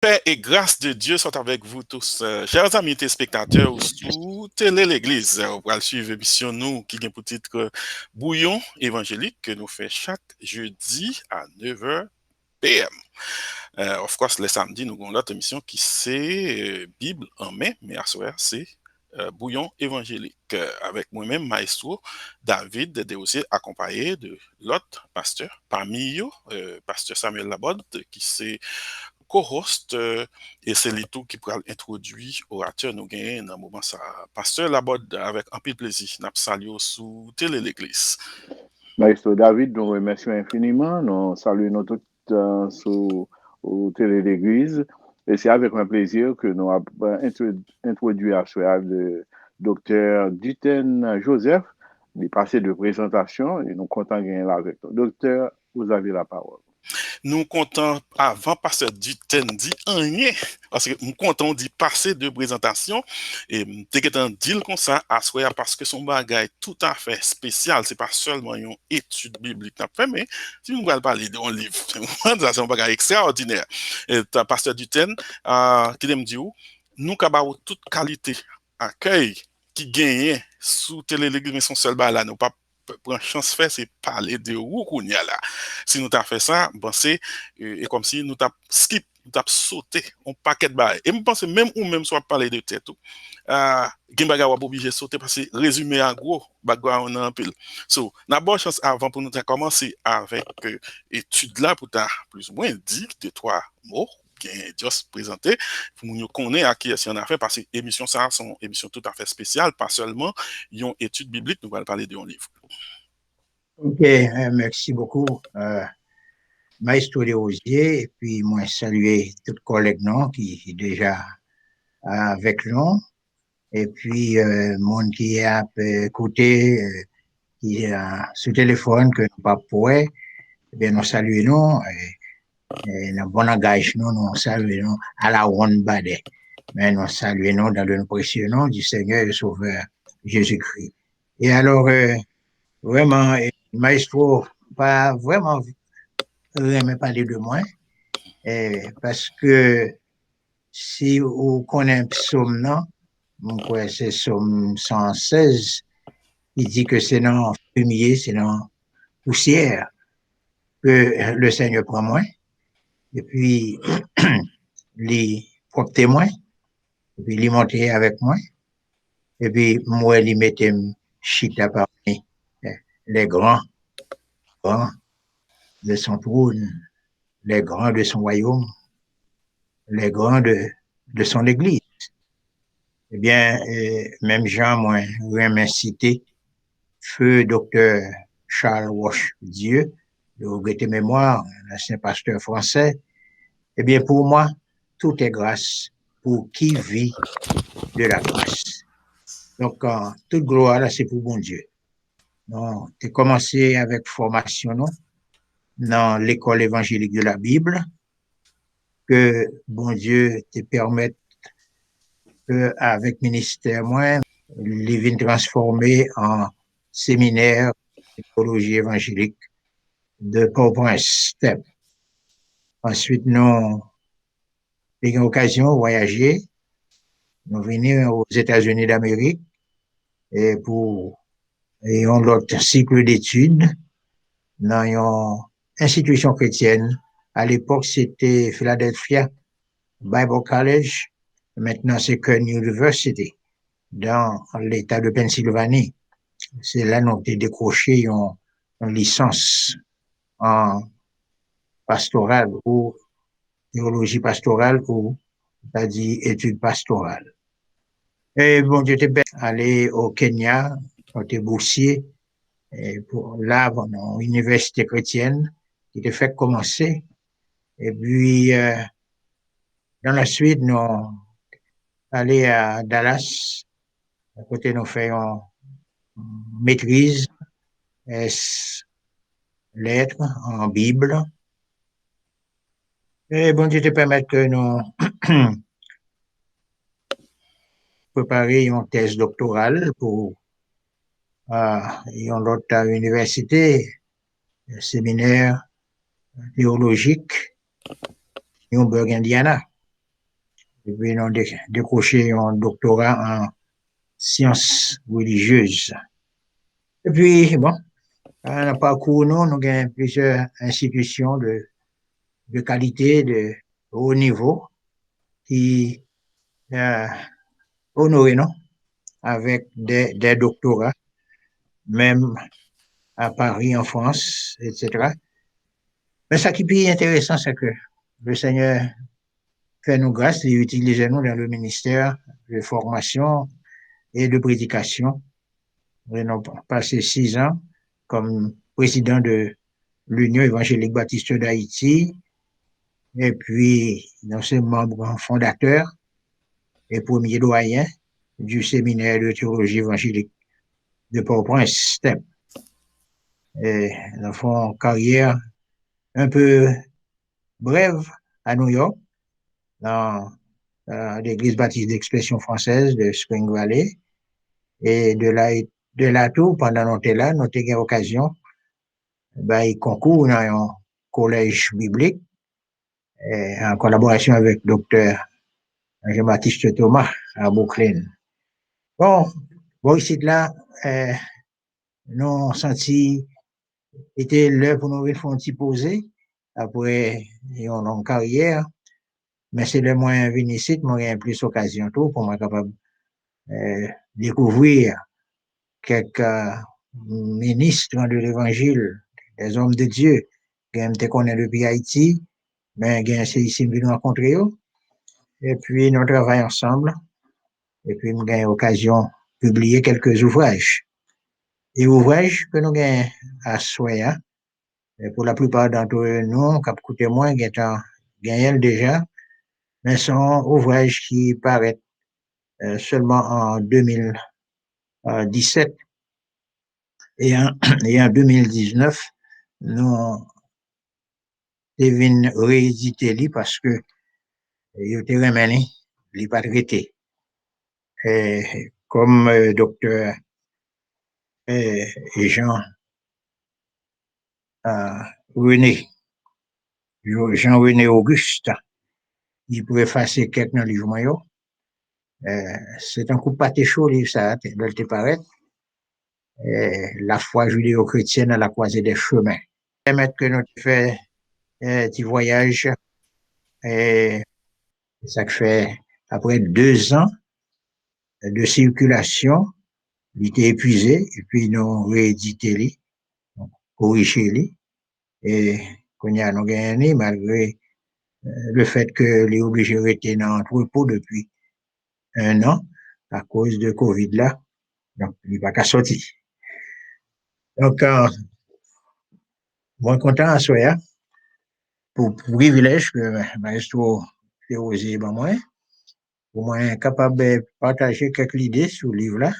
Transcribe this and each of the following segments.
Paix et grâce de Dieu sont avec vous tous, chers amis téléspectateurs, ou sous Télé l'Église. On va suivre l'émission nous qui vient pour titre Bouillon évangélique que nous fait chaque jeudi à 9h PM. Of course, le samedi, nous avons notre émission qui c'est Bible en mai, mais à ce soir, c'est Bouillon évangélique. Avec moi-même, Maestro David Desrosiers, accompagné de l'autre pasteur, parmi eux, pasteur Samuel Laborde, qui c'est co-host et c'est lui tout qui pourra introduire orateur nous gagnons dans le moment ça. Pasteur Laborde avec un peu de plaisir, n'a salué sous Télé l'Église. Maestro David, nous remercions infiniment. Nous saluons tous sur Télé l'Église. Et c'est avec un plaisir que nous avons introduit à ce le docteur Duten Joseph, des passés de présentation, et nous comptons gagner là avec nous. Docteur, vous avez la parole. Nous comptons avant passer du temps dit rien parce que nous comptons d'y passer de présentation et t'es dire comme ça à soi parce que son bagage tout à fait spécial, c'est pas seulement une étude biblique n'a fait mais si nous allons parler d'un livre c'est un bagage extraordinaire et pasteur du temps qui me dit nous avons toute qualité accueil qui gagne sous télé l'église mais son seul bas là nous pas prendre chance faire c'est parler de où qu'on y a là si nous t'a fait ça bon c'est et comme si nous t'a skip nous t'a sauté un paquet de bail et me pense même ou même soit parler de tête tout gen baga ou obligé sauter parce que résumé en gros background en pile so n'a bonne chance avant pour nous commencer avec étude là pour ta plus ou moins dire de trois mots bien juste présenter pour nous connaître à qui est-ce qu'on a fait parce que émission ça sont émission tout à fait spéciale pas seulement une étude biblique nous allons parler d'un livre. Ok, merci beaucoup, Maestro Desrosiers, et puis moi saluer tous les collègues non, qui est déjà avec nous, et puis monde qui a écouté, qui est sur téléphone, que nous pas pouvoir, eh bien nous saluons, et nous bon engagement, nous saluons à la ronde badet, mais nous saluons dans le précieux nom du Seigneur et Sauveur Jésus-Christ. Et alors, vraiment, Maestro, pas vraiment jamais parler de moi, parce que si vous connaissez psaume, non, c'est psaume 116, il dit que c'est dans fumier, c'est dans poussière que le Seigneur prend moi, et puis les propres témoins, et puis les monter avec moi, et puis moi, les mettre chita parmi les grands de son trône, les grands de son royaume, les grands de son église. Eh bien, même Jean, moi, j'aime citer feu docteur Charles Roche Dieu, de regretter mémoire, l'ancien pasteur français. Eh bien, pour moi, tout est grâce pour qui vit de la grâce. Donc, toute gloire, là, c'est pour bon Dieu. Donc, tu commencé avec formation, non, dans l'école évangélique de la Bible, que bon Dieu te permette avec ministère, moi, les vignes transformées en séminaire de théologie évangélique de Port-au-Prince. Ensuite, nous avons eu l'occasion de voyager. Nous venons aux États-Unis d'Amérique et pour un autre cycle d'études dans une institution chrétienne. À l'époque, c'était Philadelphia Bible College. Maintenant, c'est Kearn University dans l'État de Pennsylvanie. C'est là qu'on a décroché une licence en pastorale ou théologie pastorale ou c'est-à-dire études pastorales. Et bon, j'étais bien allé au Kenya, on était boursier et pour là, dans l'université chrétienne qui était fait commencer. Et puis, dans la suite, nous allé à Dallas, à côté, nous faisons maîtrise, lettres en Bible. Et bon Dieu te permettre que nous préparer une thèse doctorale pour une autre université, un séminaire théologique, Newburgh, Indiana. et puis nous décroché un doctorat en sciences religieuses. Et puis, bon, dans le parcours, nous avons plusieurs institutions de qualité, de haut niveau, qui honorent, non, avec des doctorats, même à Paris, en France, etc. Mais ce qui est plus intéressant, c'est que le Seigneur fait nous grâce et utilise nous dans le ministère de formation et de prédication. Nous avons passé 6 ans comme président de l'Union évangélique baptiste d'Haïti, et puis nous sommes membres fondateurs et premier doyen du séminaire de théologie évangélique de Port-au-Prince, STEM. Et nous faisons carrière un peu brève à New York, dans l'église baptiste d'expression française de Spring Valley. Et de là tout, pendant notre là, nous avons eu l'occasion de concours dans un collège biblique en collaboration avec docteur Jean-Baptiste Thomas à Brooklyn. Bon, ici là, nous avons senti était l'heure pour nous faire un petit poser après une longue carrière, mais c'est le moins venu ici, moi j'ai plus occasion tout pour moi capable découvrir quelques ministres de l'évangile, des hommes de Dieu, qui me connaissent depuis Haïti, mais c'est ici que nous rencontrer eux. Et puis nous travaillons ensemble, et puis nous avons l'occasion de publier quelques ouvrages. Et ouvrages que nous avons à Soya, pour la plupart d'entre nous, qui coûtent moins, gagnent déjà, mais sont ouvrages qui paraissent seulement en 2017. Et en 2019, nous devons rééditer parce que il était remené, il n'est pas traité. Comme docteur Jean-René Auguste, il pouvait effacer quelques dans le livre. C'est un coup de pâté chaud, livre ça, doit te paraître. La foi judéo-chrétienne à la croisée des chemins. Permettre que nous fassions un petit voyage, et ça fait après 2 ans de circulation, il était épuisé, et puis nous réédité, corrigé, et qu'on y a nous gagné malgré le fait que les obligés étaient dans l'entrepôt depuis 1 an à cause de Covid là, donc il n'est pas qu'à sortir. Donc, moi content à Soya pour privilège que Maestro fait oser moi, pour moi capable de partager quelques idées sur le livre là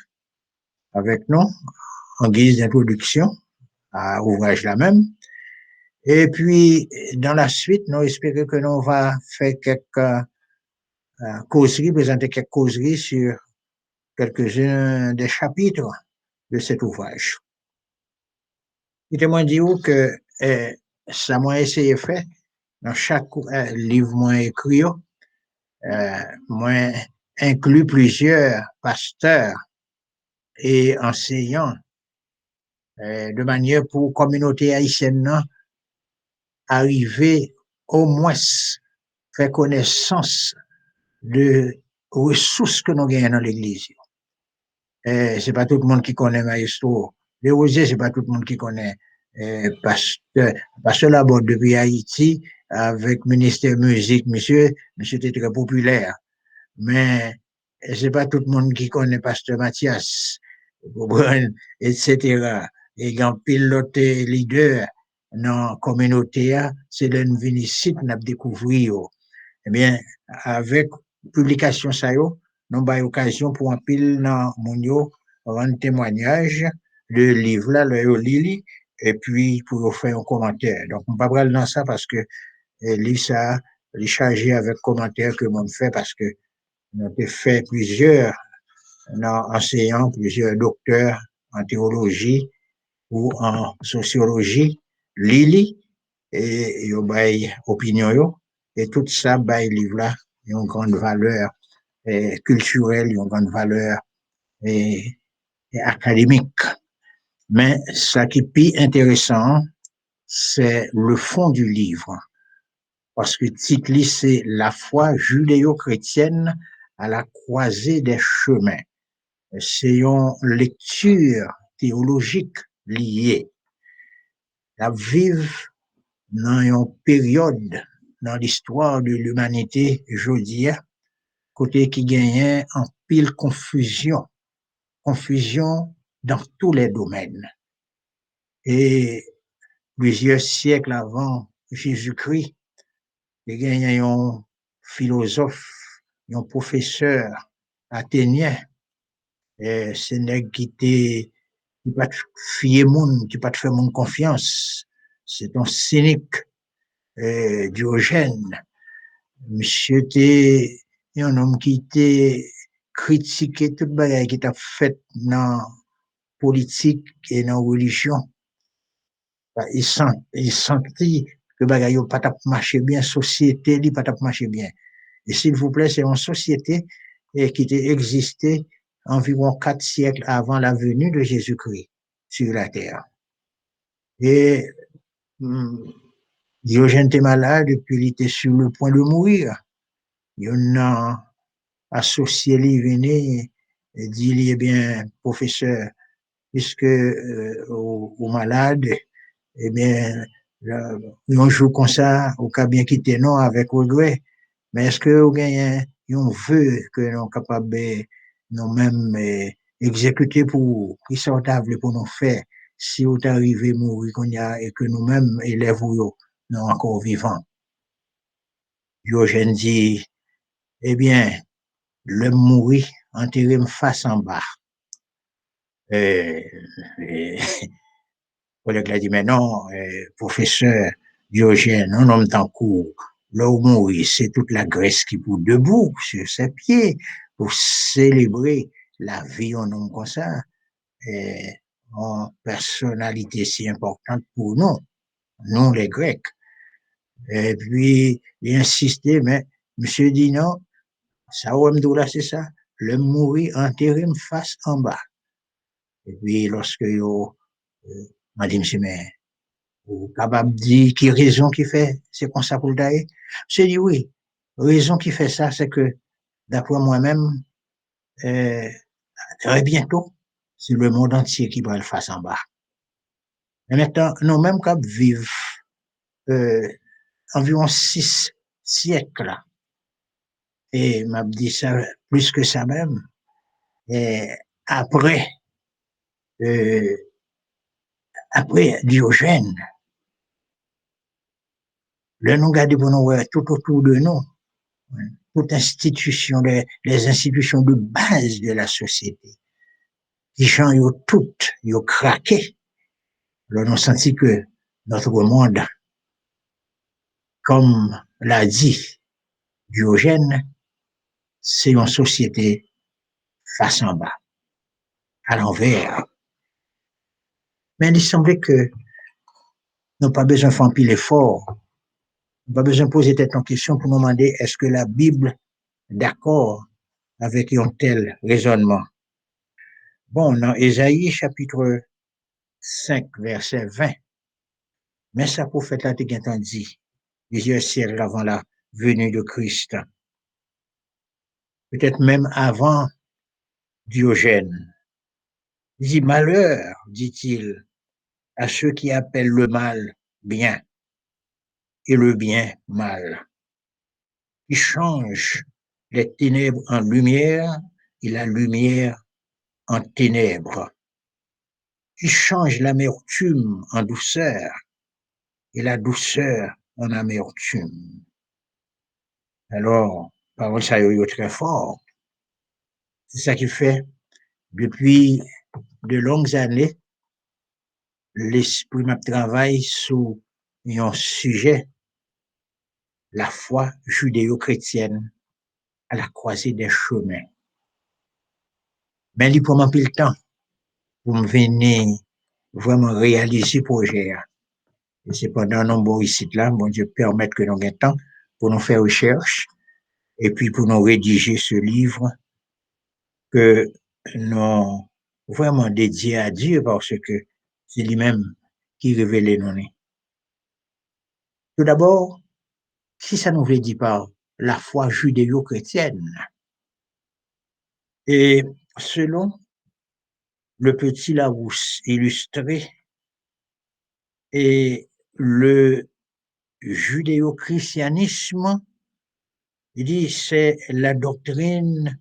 avec nous en guise d'introduction à l'ouvrage là même. Et puis, dans la suite, nous espérons que nous va faire quelques causeries, présenter quelques causeries sur quelques-uns des chapitres de cet ouvrage. Il m'a dit que ça m'a essayé de faire dans chaque livre moi écrit, moi inclus plusieurs pasteurs et enseignants de manière pour la communauté haïtienne arriver au moins faire connaissance de ressources que nous gagnons dans l'église. C'est pas tout le monde qui connaît Maestro Les Rosiers, c'est pas tout le monde qui connaît Pasteur Laborde depuis Haïti avec ministère musique, monsieur était très populaire. Mais c'est pas tout le monde qui connaît Pasteur Mathias, etc. Et quand pilote leader dans la communauté, c'est le vinicite qu'on a découvert. Eh bien, avec publication ça yo, nous avons l'occasion pour un pile dans mon yo rendre témoignage de livre là, le Lili, et puis pour faire un commentaire. Donc, on ne va pas dans ça parce que le livre ça, est chargé avec commentaires que l'on fait parce que nous avons fait plusieurs enseignants, plusieurs docteurs en théologie ou en sociologie, Lili, et yo bay opinion yo, et tout ça bay livre là une grande valeur culturelle, une grande valeur académique. Mais ce qui est plus intéressant, c'est le fond du livre. Parce que le titre, c'est La foi judéo-chrétienne à la croisée des chemins. C'est une lecture théologique liée. La vive dans une période dans l'histoire de l'humanité, je dis, côté qui gagnait en pile confusion dans tous les domaines. Et plusieurs siècles avant Jésus-Christ, il gagnait un philosophe, un professeur athénien, et ce n'est qui pas fier moun, qui pas faire mon confiance. C'est un cynique, Diogène. Monsieur était un homme qui était critiqué toute bagaille qui t'a fait dans politique et dans religion. Il sentit que bagaille pas t'a marché bien, société li pas t'a marché bien. Et s'il vous plaît, c'est une société qui existait environ 4 siècles avant la venue de Jésus-Christ sur la terre. Et Diogène était malade et puis il était sur le point de mourir. Il y en a associé lui venait et dit il est bien professeur puisque au malade eh bien un jour comme ça au cas bien quitter non avec regret mais est-ce que vous gagnez un vœu que nous capable nous même exécuter pour qui sortable pour nous faire si vous arrivez mourir qu'on y a et que nous-mêmes élèves nous encore vivants. Diogène dit eh bien le mourir enterré face en bas. Collègue a dit mais non professeur Diogène un homme tant court là où mourir c'est toute la Grèce qui pour debout sur ses pieds pour célébrer la vie en homme comme ça en personnalité si importante pour nous les Grecs. Et puis il insistait mais monsieur dit non ça là c'est ça le mourir enterré face en bas. Et puis lorsque yo m'a dit monsieur mais vous capable de dire qui raison qui fait c'est comme ça pour le tailler. J'ai dit oui raison qui fait ça c'est que d'après moi-même très bientôt c'est le monde entier qui va le face en bas. Et maintenant nous-mêmes qui vivons environ 6 siècles et m'a dit ça plus que ça même et après Diogène le nous garder pour nous tout autour de nous toute institution les institutions de base de la société qui gens yo toutes yo craqué là nous senti que notre monde comme l'a dit Diogène c'est une société face en bas à l'envers. Mais il semblait que nous pas besoin de faire un pile effort, nous pas besoin de poser tête en question pour nous demander est-ce que la Bible est d'accord avec un tel raisonnement. Bon, dans Ésaïe chapitre 5, verset 20, mais sa prophète là t'es dit, plusieurs siècles avant la venue de Christ, peut-être même avant Diogène. Il dit malheur, dit-il, à ceux qui appellent le mal bien et le bien mal, qui changent les ténèbres en lumière et la lumière en ténèbres, qui changent l'amertume en douceur et la douceur en amertume. Alors, parole ça y est très fort. C'est ça qui fait, depuis de longues années, l'esprit m'a travaillé sur un sujet, la foi judéo-chrétienne à la croisée des chemins. Mais il prend un peu le temps pour me venir vraiment réaliser le projet. Et c'est pendant nombreux ici là, bon Dieu permettre que nous ayons temps pour nous faire recherche et puis pour nous rédiger ce livre que nous vraiment dédié à Dieu parce que c'est lui-même qui révèle nous. Tout d'abord, si ça nous veut dire par la foi judéo-chrétienne, et selon le petit Larousse illustré et le judéo-christianisme, il dit c'est la doctrine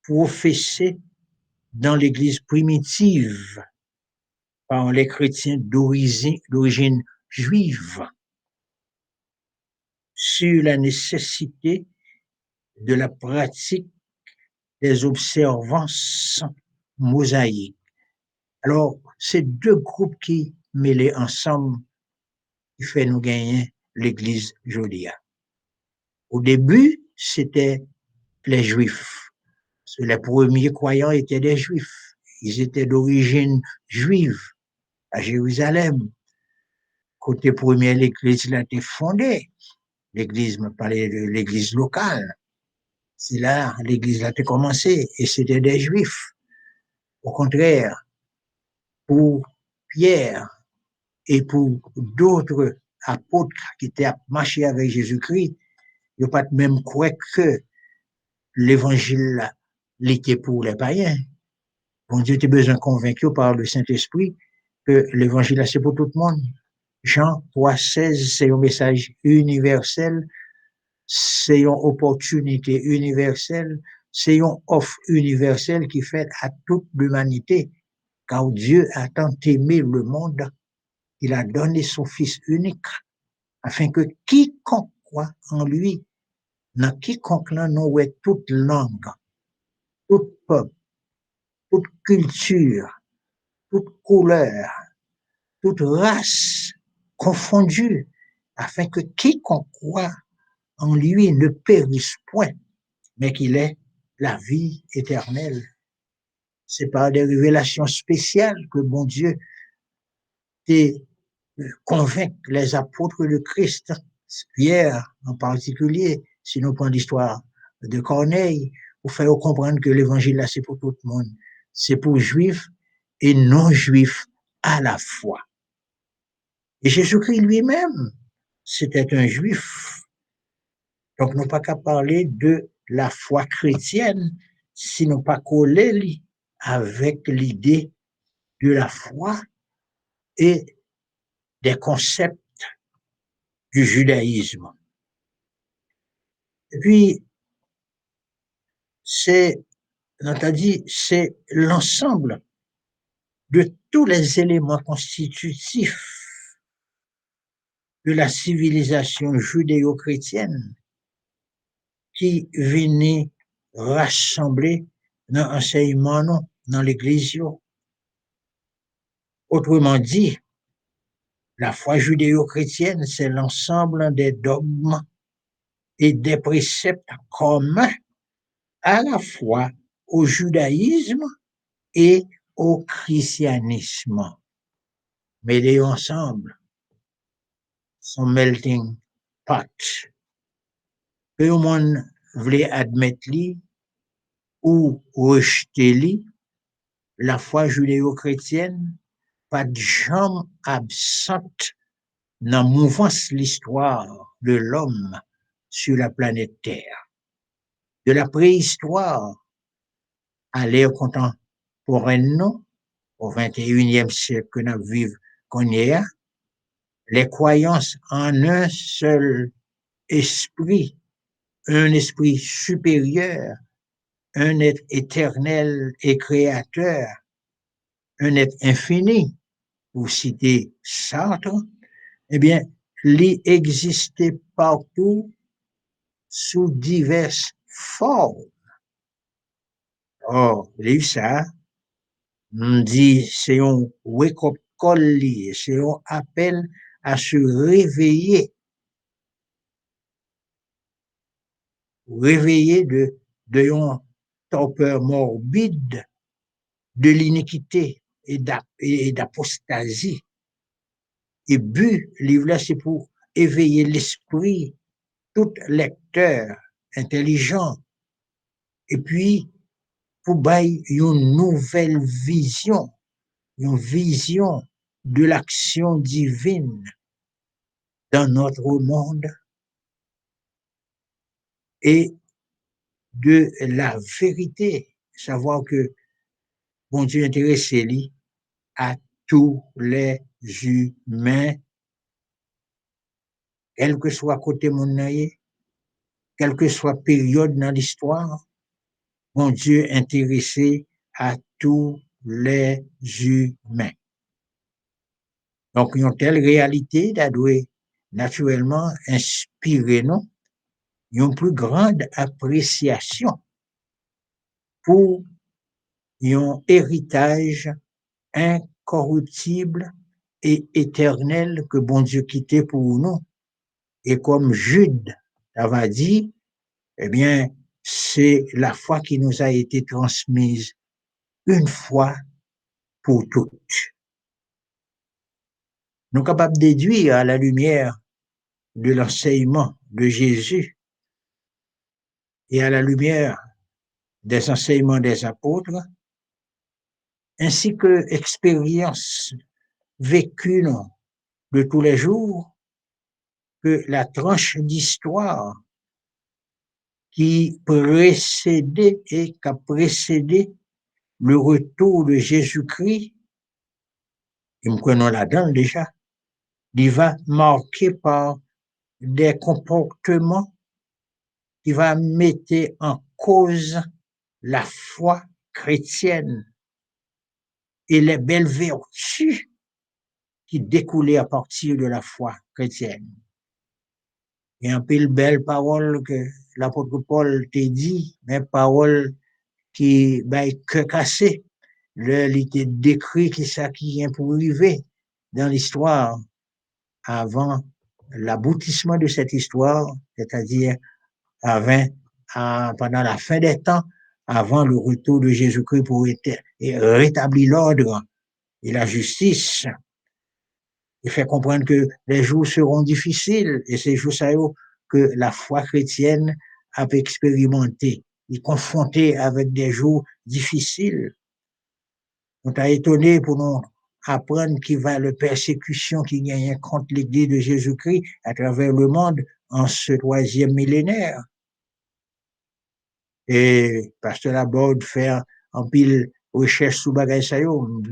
professée dans l'Église primitive par les chrétiens d'origine juive sur la nécessité de la pratique des observances mosaïques. Alors, c'est deux groupes qui mêlés ensemble qui fait nous gagner l'Église jodia. Au début, c'était les Juifs. Les premiers croyants étaient des Juifs. Ils étaient d'origine juive à Jérusalem. Côté premier, l'Église a été fondée. L'Église me parlait de l'Église locale. C'est là l'Église a été commencée et c'était des Juifs. Au contraire, pour Pierre et pour d'autres apôtres qui étaient marchés avec Jésus-Christ, ils n'ont pas même cru que l'évangile l'était pour les païens. Bon Dieu était besoin convaincu par le Saint-Esprit que l'évangile c'est pour tout le monde. Jean 3,16, c'est un message universel, c'est une opportunité universelle, c'est une offre universelle qui fait à toute l'humanité, car Dieu a tant aimé le monde, il a donné son Fils unique, afin que quiconque croit en lui, dans quiconque là, nous ait toute langue, tout peuple, toute culture, toute couleur, toute race confondue, afin que quiconque croit en lui ne périsse point, mais qu'il ait la vie éternelle. C'est par des révélations spéciales que bon Dieu convainc les apôtres de Christ, Pierre en particulier, si nous prenons l'histoire de Corneille, pour faire comprendre que l'évangile là, c'est pour tout le monde. C'est pour juifs et non-juifs à la fois. Et Jésus-Christ lui-même, c'était un juif. Donc, nous pas qu'à parler de la foi chrétienne si nous pas coller avec l'idée de la foi et des concepts du judaïsme. Et puis, c'est l'ensemble de tous les éléments constitutifs de la civilisation judéo-chrétienne qui venaient rassembler dans l'enseignement, dans l'Église. Autrement dit, la foi judéo-chrétienne, c'est l'ensemble des dogmes et des préceptes communs à la fois au judaïsme et au christianisme. Mêlés ensemble, son melting pot. Que le monde voulait admettre ou rejeter la foi judéo-chrétienne, pas de jambe absente dans la mouvance l'histoire de l'homme sur la planète Terre. De la préhistoire à l'ère contemporaine, au XXIe siècle que nous vivons qu'on y a, les croyances en un seul esprit, un esprit supérieur, un être éternel et créateur, un être infini, pour citer Sartre, eh bien, il existait partout sous diverses formes. Or, ça, on dit, c'est un wake-up call, c'est un appel à se réveiller de torpeur morbide, de l'iniquité et d'apostasie. Et but, livre là, c'est pour éveiller l'esprit, tout lecteur intelligent, et puis pour bailler une nouvelle vision, une vision de l'action divine dans notre monde et de la vérité, savoir que bon Dieu intéressé lui à tous les humains, quel que soit côté mon quelle que soit période dans l'histoire, bon Dieu intéressé à tous les humains. Donc, une telle réalité doit naturellement inspirer nous une plus grande appréciation pour un héritage incorruptible et éternel que bon Dieu quittait pour nous. Et comme Jude avait dit, eh bien, c'est la foi qui nous a été transmise une fois pour toutes. Nous sommes capables de déduire à la lumière de l'enseignement de Jésus et à la lumière des enseignements des apôtres, ainsi que expérience vécue de tous les jours, que la tranche d'histoire qui précédait et qui a précédé le retour de Jésus-Christ, et nous connaissons là-dedans déjà, il va marquer par des comportements qui va mettre en cause la foi chrétienne et les belles vertus qui découlaient à partir de la foi chrétienne. Il y a un peu de belles paroles que l'apôtre Paul t'a dit, mais paroles qui que cassé. Il était décrit qui ça qui vient pour arriver dans l'histoire avant l'aboutissement de cette histoire, c'est-à-dire pendant la fin des temps, avant le retour de Jésus-Christ pour rétablir l'ordre et la justice. Il fait comprendre que les jours seront difficiles et c'est jours que la foi chrétienne a expérimenté. Il est confronté avec des jours difficiles. On t'a étonné pour nous apprendre qu'il va la persécution qui gagne contre l'Église de Jésus-Christ à travers le monde en ce 3e millénaire. Et Pasteur Laborde fait en pile recherche sous bagay sa yo.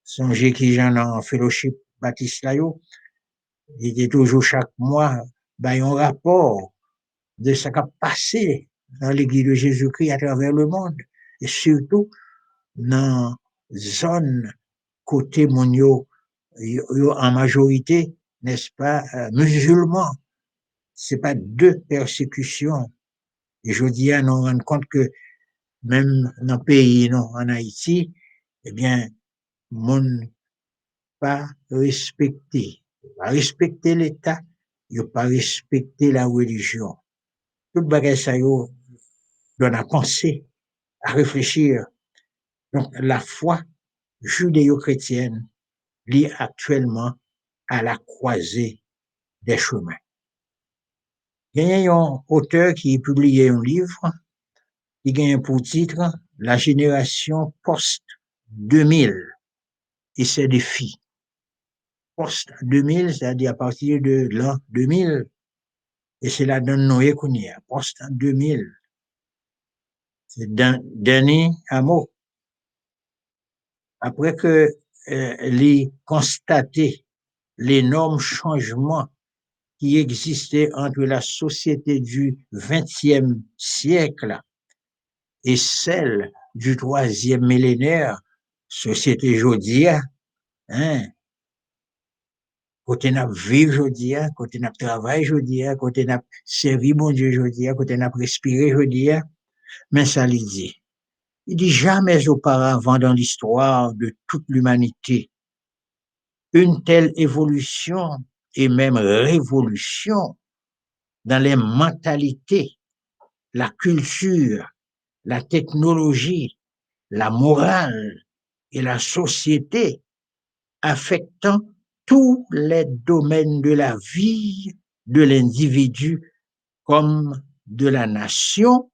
Songez qui j'en en fellowship Baptiste la yo. Il était toujours chaque mois, un rapport de ce qui a passé dans l'Église de Jésus-Christ à travers le monde. Et surtout, dans zone côté monio, en majorité, n'est-ce pas, musulmans. C'est pas deux persécutions. Et je dis, on rend compte que même dans le pays, non, en Haïti, eh bien, mon pas respecté. Pas respecter l'État, il pas respecter la religion. Tout bagage ça yo donne à penser, à réfléchir. Donc, la foi judéo-chrétienne liée actuellement à la croisée des chemins. Il y a un auteur qui a publié un livre qui gagne pour titre La génération post-2000 et ses défis. Post-2000, c'est-à-dire à partir de l'an 2000, et c'est là dans nos économies, post-2000. C'est Denis Hameau. Après que les constaté l'énorme changement qui existait entre la société du XXe siècle et celle du 3e millénaire, société jodia, hein, côté n'a vivre jodia, côté n'a travail jodia, côté n'a servi bon Dieu jodia, côté n'a respiré jodia, mais ça lui dit. Il dit jamais auparavant dans l'histoire de toute l'humanité une telle évolution et même révolution dans les mentalités, la culture, la technologie, la morale et la société, affectant tous les domaines de la vie de l'individu comme de la nation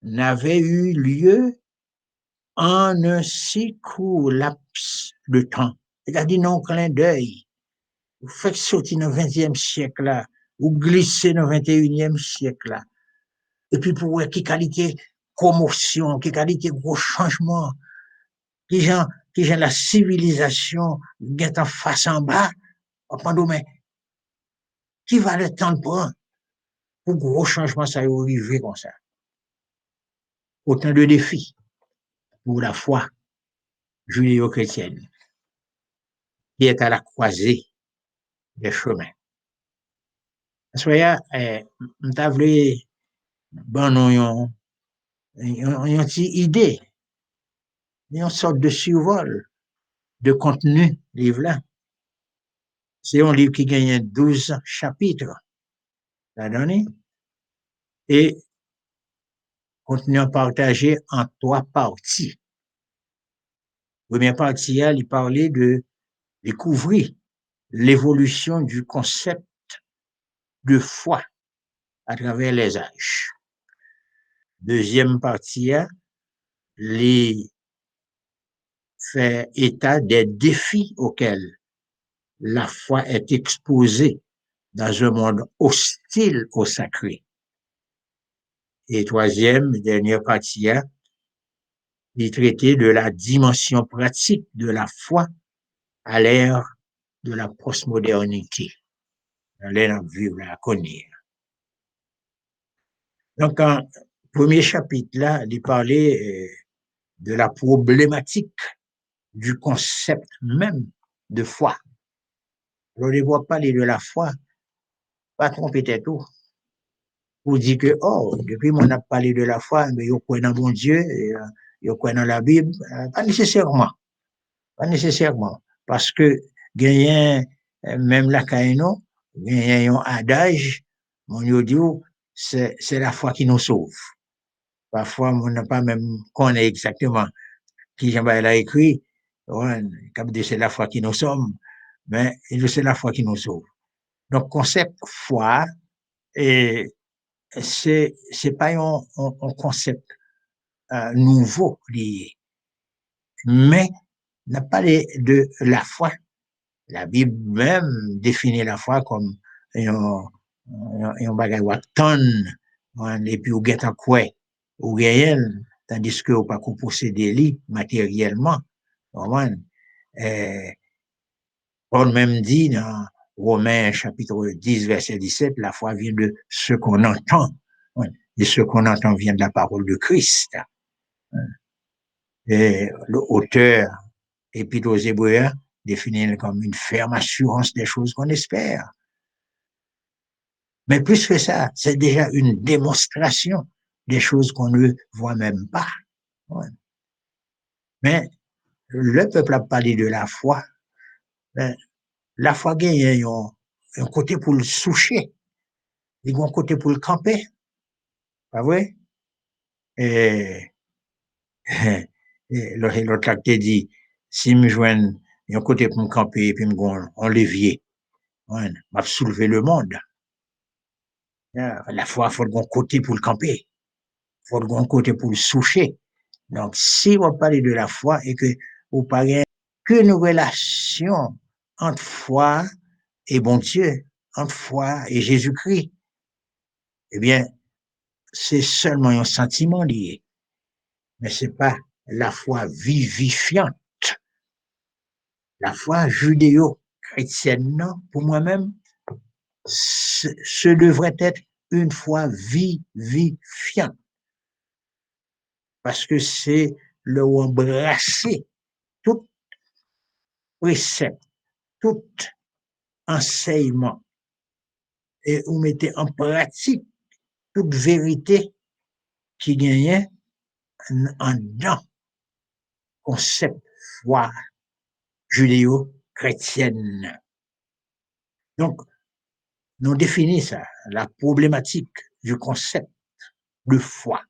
n'avait eu lieu en un si court laps de temps. C'est-à-dire non clin d'œil. Vous faites sortir dans le 20e siècle là, ou glisser dans le 21e siècle là. Et puis pour voir qui qualité commotion, qui qualité gros changement, qui gens la civilisation est en face en bas, mais qui va le temps prendre pour gros changement ça arriver comme ça. Autant de défis pour la foi judéo-chrétienne qui est à la croisée des chemins. Soya, m'ta vle ban nou yon idée, une sorte de survol de contenu livre là. C'est un livre qui gagne 12 chapitres la donnée et contenu partagé en 3 parties. Première partie, il parlait de découvrir l'évolution du concept de foi à travers les âges. Deuxième partie, il fait état des défis auxquels la foi est exposée dans un monde hostile au sacré. Et troisième, dernière partie, il traitait de la dimension pratique de la foi à l'ère de la postmodernité. Dans l'ère de vivre à connaître. Donc, en premier chapitre là, il parlait de la problématique du concept même de foi. On ne voit pas de la foi, pas tromper tout. Pour dire que, oh, depuis qu'on a parlé de la foi, mais il croit dans bon Dieu, il croit dans la Bible, pas nécessairement. Pas nécessairement. Parce que, même la Kaino, un adage, mon dit, c'est la foi qui nous sauve. Parfois, on n'a pas même connaît exactement qui Jean-Baptiste a écrit, c'est la foi qui nous sommes, mais c'est la foi qui nous sauve. Donc, concept foi, et c'est pas un concept nouveau lié, mais n'a pas de la foi. La Bible même définit la foi comme un bagage tonne, et puis ou get en quoi ou réel, tandis que ou pas qu'on posséder lui matériellement. Paul même dit dans Romains chapitre 10 verset 17, la foi vient de ce qu'on entend. Et ce qu'on entend vient de la parole de Christ. Et l'auteur Épître aux Hébreux définit comme une ferme assurance des choses qu'on espère. Mais plus que ça, c'est déjà une démonstration des choses qu'on ne voit même pas. Mais le peuple a parlé de la foi. La foi gagne un côté pour le soucher, il y a un côté pour le camper. Pas vrai? Et l'autre acte dit, si je joigne un côté pour me camper et puis on levier, m'a soulever le monde. La foi, il faut un côté pour le camper, il faut un côté pour le soucher. Donc, si on parle de la foi et que vous parlez qu'une relation entre foi et bon Dieu, entre foi et Jésus-Christ, eh bien, c'est seulement un sentiment lié, mais c'est pas la foi vivifiante. La foi judéo-chrétienne, non, pour moi-même, ce devrait être une foi vivifiante. Parce que c'est le embrasser tout précepte, tout enseignement, et vous mettez en pratique toute vérité qui gagne en dedans concept foi judéo-chrétienne. Donc, nous définissons ça, la problématique du concept de foi.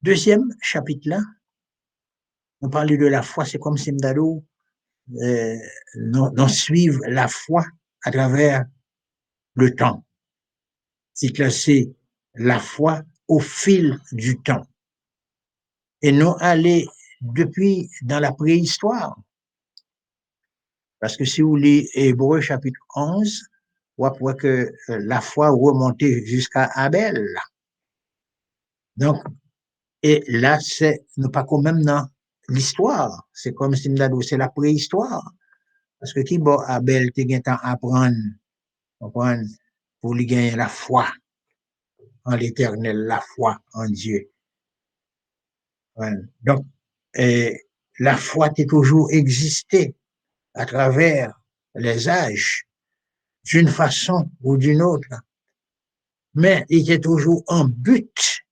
Deuxième chapitre là, on parle de la foi, c'est comme si Mdalo nous suivre la foi à travers le temps. c'est classer la foi au fil du temps et non aller depuis dans la préhistoire. Parce que si vous lisez Hébreu chapitre 11, on voit que la foi remontait jusqu'à Abel. Donc, et là, c'est nous pas quand même dans l'histoire. C'est comme si nous c'est la préhistoire. Parce que qui bon Abel te gen temps apprendre, comprendre, pour lui gagner la foi en l'éternel, la foi en Dieu. Ouais. Donc, la foi a toujours existé à travers les âges, d'une façon ou d'une autre. Mais il était toujours en but.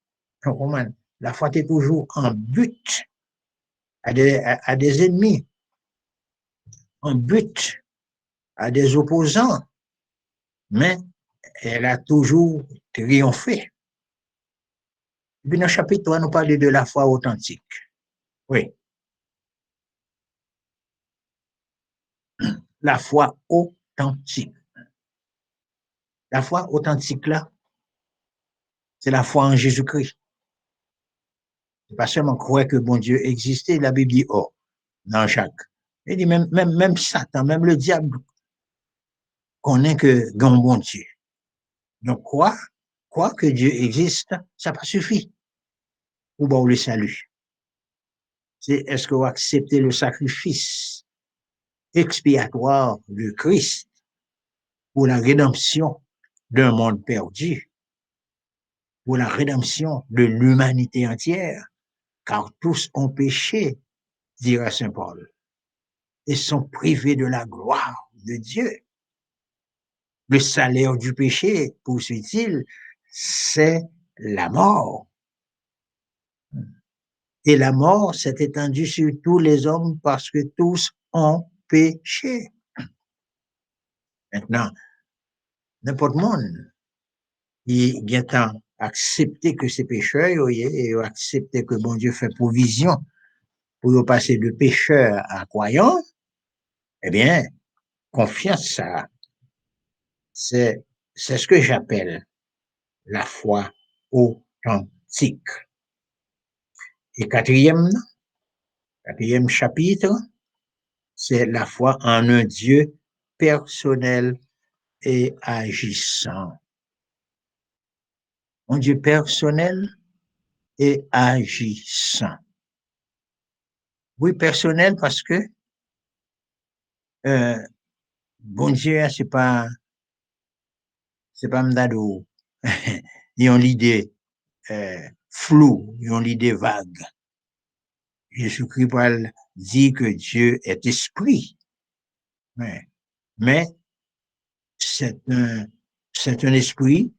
La foi était toujours en but à des ennemis, en but à des opposants. Mais elle a toujours triomphé. Et puis dans le chapitre 3, nous parlons de la foi authentique. Oui. La foi authentique. La foi authentique, là, c'est la foi en Jésus-Christ. C'est pas seulement croire que bon Dieu existait, la Bible dit, oh, dans Jacques. Il dit, même Satan, même le diable connaît que grand bon Dieu. Donc, croire que Dieu existe, ça n'a pas suffi pour bon le salut. C'est est-ce que vous acceptez le sacrifice expiatoire de Christ pour la rédemption d'un monde perdu, pour la rédemption de l'humanité entière, car tous ont péché, dira Saint Paul, et sont privés de la gloire de Dieu. Le salaire du péché, poursuit-il, c'est la mort. Et la mort s'est étendue sur tous les hommes parce que tous ont péché. Maintenant, n'importe monde, il vient à accepter que c'est pécheur, et accepter que bon Dieu fait provision pour passer de pécheur à croyant, eh bien, confiance, ça, c'est ce que j'appelle la foi authentique. Et quatrième chapitre, c'est la foi en un Dieu personnel et agissant. Un Dieu personnel et agissant. Oui, personnel parce que bon Dieu, c'est pas m'dado. Ils ont l'idée floue, ils ont l'idée vague. Jésus-Christ dit que Dieu est esprit. Mais c'est un esprit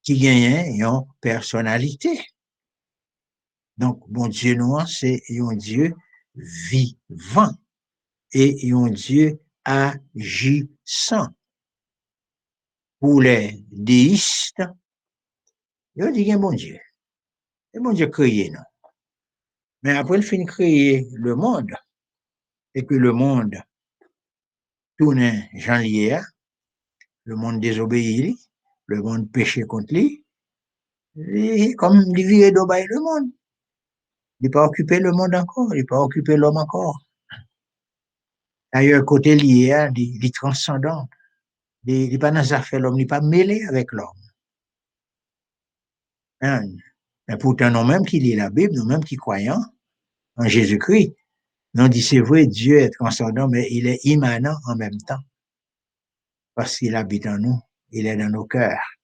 qui gagne une personnalité. Donc, bon Dieu, nous, c'est un Dieu vivant et un Dieu agissant. Pour les déistes, ils disent bon Dieu. Et bon Dieu créé, non. Mais après, il finit de créer le monde et que le monde tourne Jean lié, le monde désobéit, le monde péché contre lui, et comme il vit d'obéir le monde. Il n'est pas occupé le monde encore, il n'est pas occupé l'homme encore. D'ailleurs, côté lié, il est transcendant. Il n'est pas dans les affaires, l'homme n'est pas mêlé avec l'homme. Hein? Mais pourtant, nous-mêmes qui lisons la Bible, nous-mêmes qui croyons en Jésus-Christ, nous dit c'est vrai, Dieu est transcendant, mais il est immanent en même temps. Parce qu'il habite en nous, il est dans nos cœurs.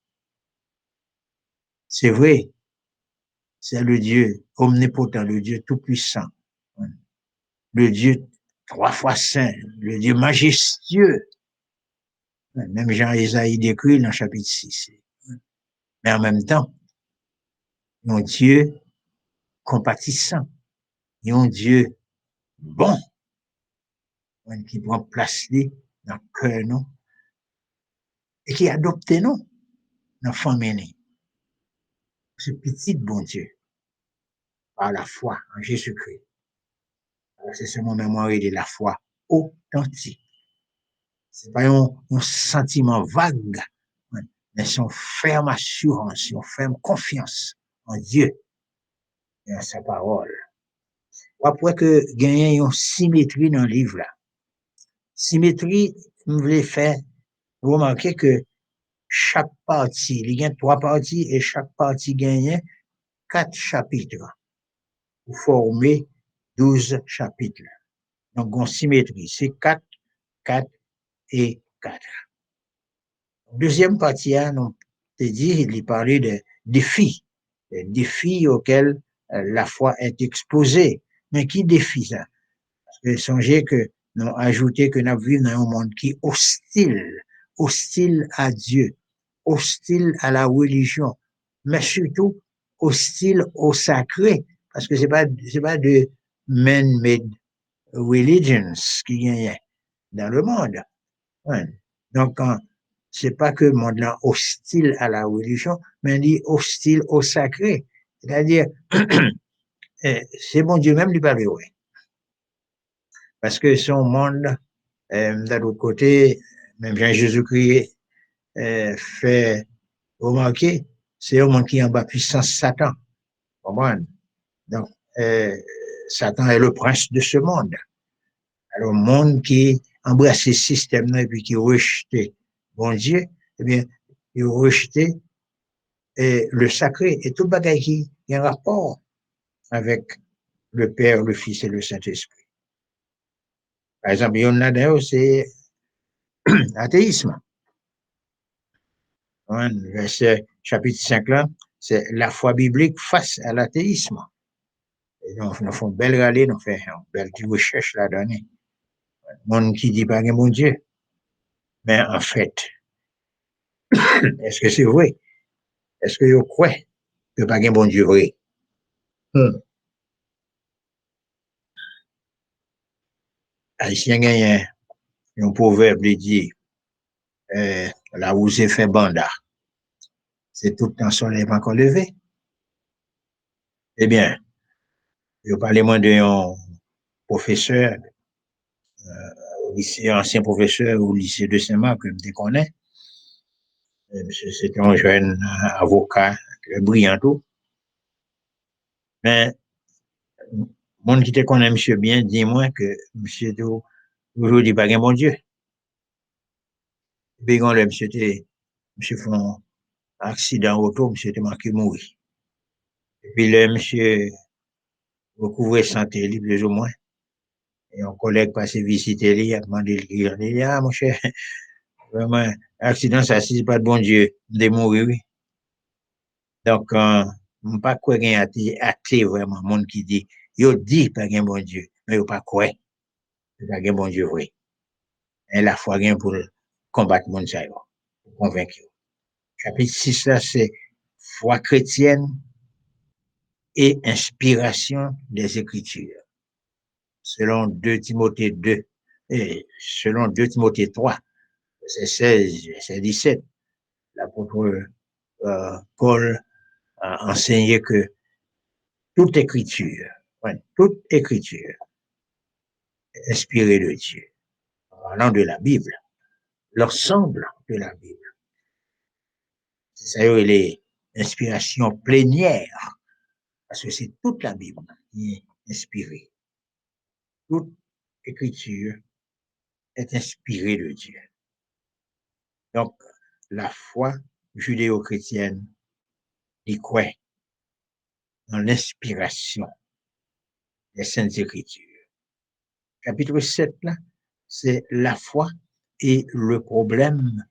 C'est vrai, c'est le Dieu omnipotent, le Dieu tout-puissant, le Dieu 3 fois saint, le Dieu majestueux. Même Jean-Ésaïe décrit dans le chapitre 6. Mais en même temps, un Dieu compatissant, un Dieu bon, qui prend place dans le cœur nous, et qui adopte nous dans la famille. Ce petit bon Dieu, par la foi en Jésus-Christ. C'est ce moment de la foi authentique. C'est pas un sentiment vague, mais son ferme assurance, son ferme confiance en Dieu et en sa parole. Après que gagner une symétrie dans le livre là. Symétrie, je voulais faire remarquer que chaque partie, il y a 3 parties et chaque partie gagne 4 chapitres pour former 12 chapitres. Donc, en symétrie, c'est 4, 4 et 4. Deuxième partie, on te dit, il parlait de défis auxquels la foi est exposée. Mais qui défie ça? Parce que songez que nous avons ajouté que nous vivons dans un monde qui est hostile à Dieu, hostile à la religion, mais surtout hostile au sacré, parce que c'est pas de man-made religions qui gagnent dans le monde. Ouais. Donc, c'est pas que le monde là hostile à la religion, mais il est hostile au sacré. C'est-à-dire, c'est bon Dieu même lui parle, ouais. Parce que son monde, d'un autre côté, même Jean-Jésus-Christ fait remarquer, c'est un monde qui est en bas puissance Satan. Donc, Satan est le prince de ce monde. Alors, le monde qui embrasse ce système et puis qui rejette bon Dieu, eh bien, il rejette le sacré et tout le bagage qui a un rapport avec le Père, le Fils et le Saint-Esprit. Par exemple, il y en a d'ailleurs, c'est l'athéisme. Verset chapitre 5 là, c'est la foi biblique face à l'athéisme. Et donc, nous faisons une belle rallye, nous faisons une belle recherche là-dedans. Monde qui dit pas que mon Dieu. Mais en fait, est-ce que c'est vrai? Est-ce que vous croyez que pas que bon Dieu vrai? Haïtien gagne un proverbe qui dit la rosée fait banda. C'est tout le temps soleil pas encore levé. Eh bien, je parlais moi d'un professeur, lycée, ancien professeur au lycée de Saint-Marc, que je connais. C'était un jeune avocat, brillant tout. Mais, monde qui te connaît, monsieur bien, dis-moi que monsieur toujours dit pas bon Dieu. Puis quand le monsieur fait un accident auto, monsieur était marqué mourir. Et puis le monsieur recouvrait santé, plus ou moins. Et un collègue passé visiter lui, a demandé le il dit, ah, mon cher, vraiment, accident, ça, c'est pas de bon Dieu, de mourir, oui. Donc, je pas quoi qu'il y a athée, vraiment, monde qui dit, yo dit pas qu'il bon Dieu, mais yo pas quoi, pas qu'il bon Dieu, oui. Et la foi, pour combattre mon ça, pour convaincre. Chapitre 6, là, c'est foi chrétienne et inspiration des Écritures. Selon 2 Timothée 2, et selon 2 Timothée 3, c'est 16, c'est 17, l'apôtre Paul a enseigné que toute écriture est inspirée de Dieu. En parlant de la Bible, l'ensemble de la Bible. C'est ça, les inspirations plénières, parce que c'est toute la Bible qui est inspirée. Toute écriture est inspirée de Dieu. Donc, la foi judéo-chrétienne y croit dans l'inspiration des Saintes Écritures. Chapitre 7, là, c'est la foi et le problème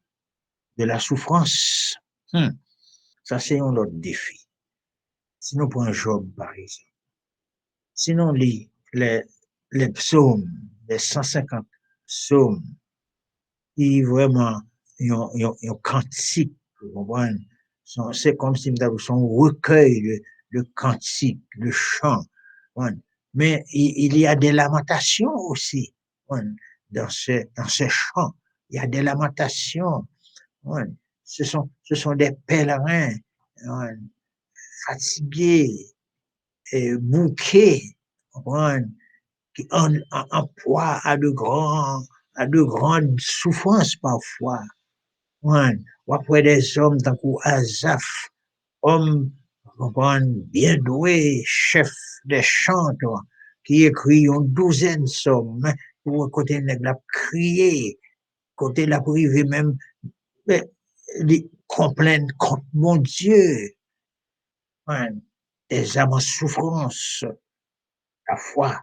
de la souffrance. Ça, c'est un autre défi. Si nous prenons Job, par exemple, si nous lisons les psaumes, les 150 psaumes, qui vraiment, ils ont cantique, vous comprenez? C'est comme si nous son recueil de cantiques, de chants. Mais il y a des lamentations aussi dans ces chants. Il y a des lamentations. Ce sont des pèlerins fatigués, bouqués, qui en proie à de grandes souffrances parfois. ou après des hommes tant que Asaph, hommes bien doués, chef des chanteurs, qui écrit une douzaine de sommes pour côté la crier, côté la privé même, complaindre contre mon Dieu, des âmes en souffrance, la foi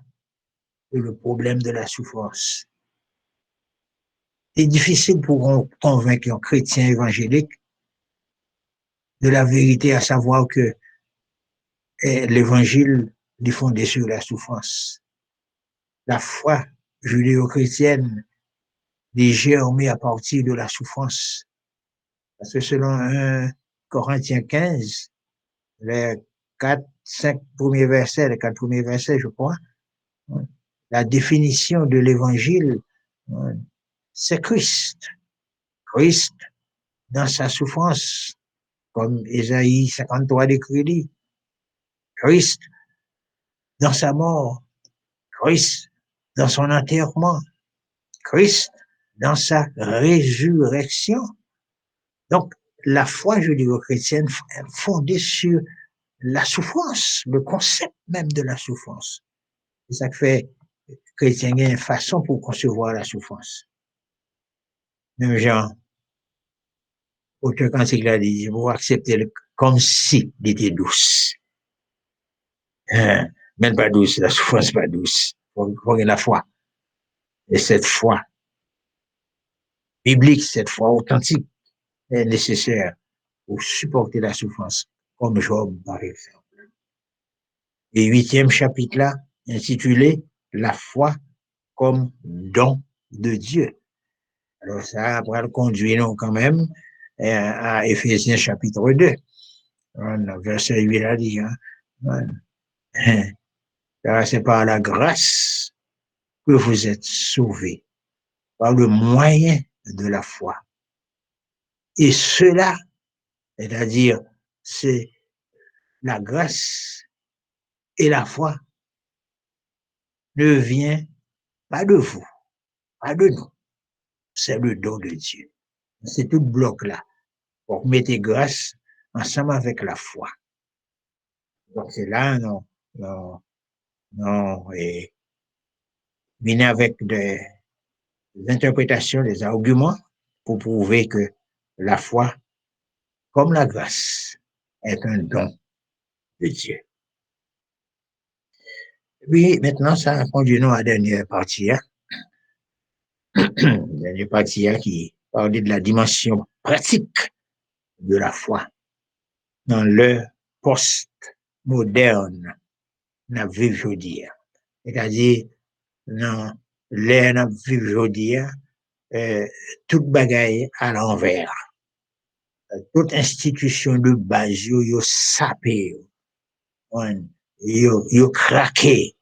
et le problème de la souffrance. C'est difficile pour convaincre un chrétien évangélique de la vérité, à savoir que l'évangile est fondé sur la souffrance. La foi judéo-chrétienne est germée à partir de la souffrance. Parce que selon 1 Corinthiens 15, les 4 premiers versets, je crois, la définition de l'évangile, c'est Christ. Christ dans sa souffrance, comme Ésaïe 53 décrit, Christ dans sa mort, Christ dans son enterrement, Christ dans sa résurrection. Donc, la foi judéo-chrétienne est fondée sur la souffrance, le concept même de la souffrance. C'est ça que fait chrétien a une façon pour concevoir la souffrance. Même Jean, auteur cantique l'a dit, vous acceptez comme si il était douce. Même pas douce, la souffrance pas douce. Faut la foi. Et cette foi biblique, cette foi authentique est nécessaire pour supporter la souffrance, comme Job par exemple. Et 8e chapitre là, intitulé La foi comme don de Dieu. Alors ça, après, le conduit nous quand même à Éphésiens chapitre 2. Verset 8 a dit, c'est par la grâce que vous êtes sauvés, par le moyen de la foi. Et cela, c'est-à-dire, c'est la grâce et la foi ne vient pas de vous, pas de nous. C'est le don de Dieu. C'est tout bloc là. Pour mettre grâce ensemble avec la foi. Donc c'est là, et venir avec des interprétations, des arguments pour prouver que la foi, comme la grâce, est un don de Dieu. Puis maintenant, ça conduit nous à la dernière partie. Dernière partie qui parle de la dimension pratique de la foi dans le post-moderne, n'a vu aujourd'hui. C'est-à-dire, dans l'ère n'a vu aujourd'hui, toute bagaille à l'envers. Toute institution de base, yo sapé, yo craqué.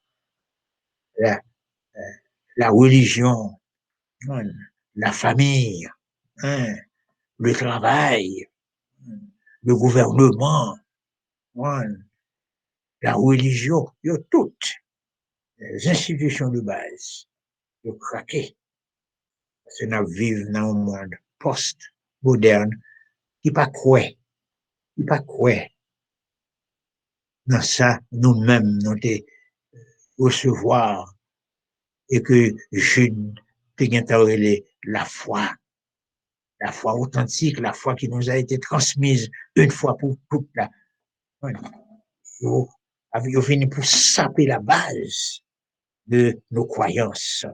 La religion, la famille, le travail, le gouvernement, la religion, yo toutes les institutions de base, yo craqué. Parce que nous vivons dans un monde post-moderne qui pas quoi, dans ça, nous-mêmes, nous te recevoir et que Jude te la foi authentique, la foi qui nous a été transmise une fois pour toutes là. Ils fini pour saper la base de nos croyances.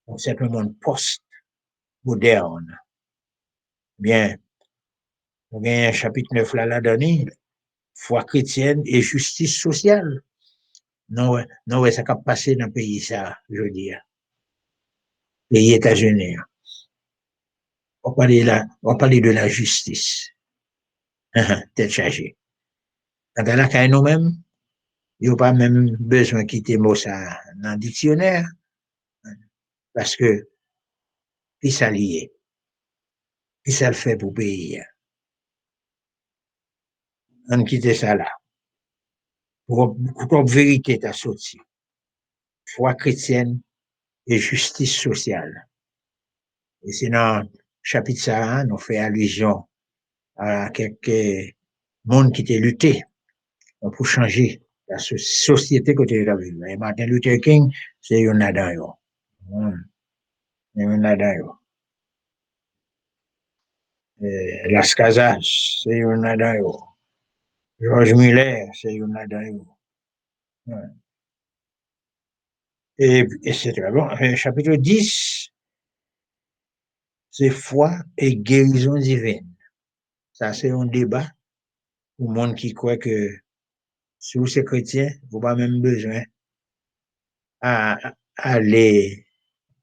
Donc, c'est un monde post-moderne. Bien, on a un chapitre 9 là, là-dedans, foi chrétienne et justice sociale. Non, ça a passé dans le pays, ça, je veux dire. Les États-Unis. On parlait de la justice. Tête chargée. Quand on a nous-mêmes, il n'y a pas même besoin de quitter le mot ça dans le dictionnaire. Parce que, qui ça lié? Qui ça le fait pour payer? On quitte ça là. Pour vérité, t'as sorti. Foi chrétienne et justice sociale. Et c'est dans le chapitre ça, nous fait allusion à quelques monde qui étaient lutté pour changer la société que tu as vue. Et Martin Luther King, c'est un là-dedans. C'est un là-dedans. Las Casas, c'est un là-dedans. George Miller, c'est un là-dedans. Et c'est très bon. Chapitre 10, c'est foi et guérison divine. Ça, c'est un débat pour le monde qui croit que si vous êtes chrétien, vous n'avez pas même besoin à aller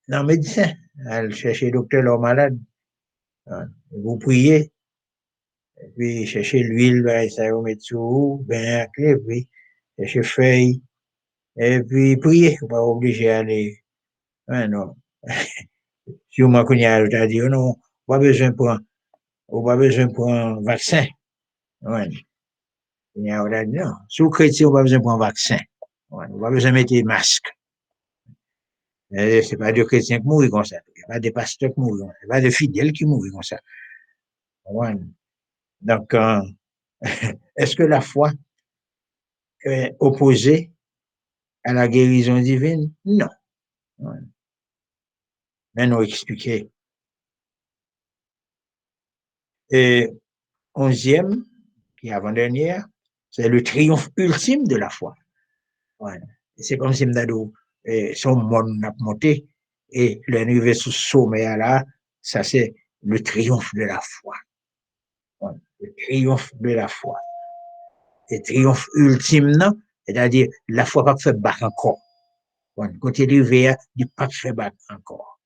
dans le médecin, à aller chercher le docteur leur malade. Vous priez, et puis cherchez l'huile, ça vous met sur vous, ben, et puis cherchez feuilles, et puis priez. Vous n'êtes pas obligé d'aller. Non. Si vous m'en connaissez, je dit, non, pas besoin pour un vaccin. Ouais. Non. Si vous chrétien, vous n'avez pas besoin pour un vaccin. Ouais. Vous n'avez pas besoin de mettre des masques. Ce n'est pas des chrétiens qui mourent comme ça. Ce n'est pas des pasteurs qui mourent. Ce n'est pas des fidèles qui mourent comme ça. Ouais. Donc, est-ce que la foi est opposée à la guérison divine? Non. Ouais. Mais nous expliquer. Et 11e, qui est avant-dernière, c'est le triomphe ultime de la foi. Ouais. C'est comme si nous son monde n'a monté et l'arrivée sous sommet là, ça c'est le triomphe de la foi. Ouais. Le triomphe de la foi. Et triomphe ultime, non? C'est-à-dire, la foi pas fait battre encore. Ouais. Quand il arrive, il pas fait battre encore.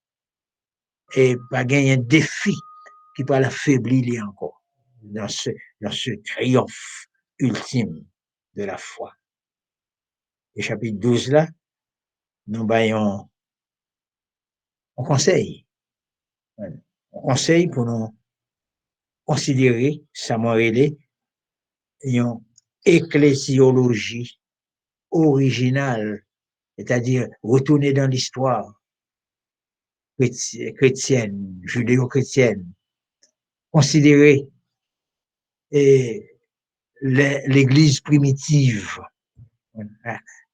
Et pas gagner un défi qui peut l'affaiblir encore dans ce triomphe ultime de la foi. Et chapitre 12 là, nous baillons un conseil. Un conseil pour nous considérer, ça m'a relé, une ecclésiologie originale, c'est-à-dire retourner dans l'histoire chrétienne, judéo-chrétienne, considérer l'Église primitive,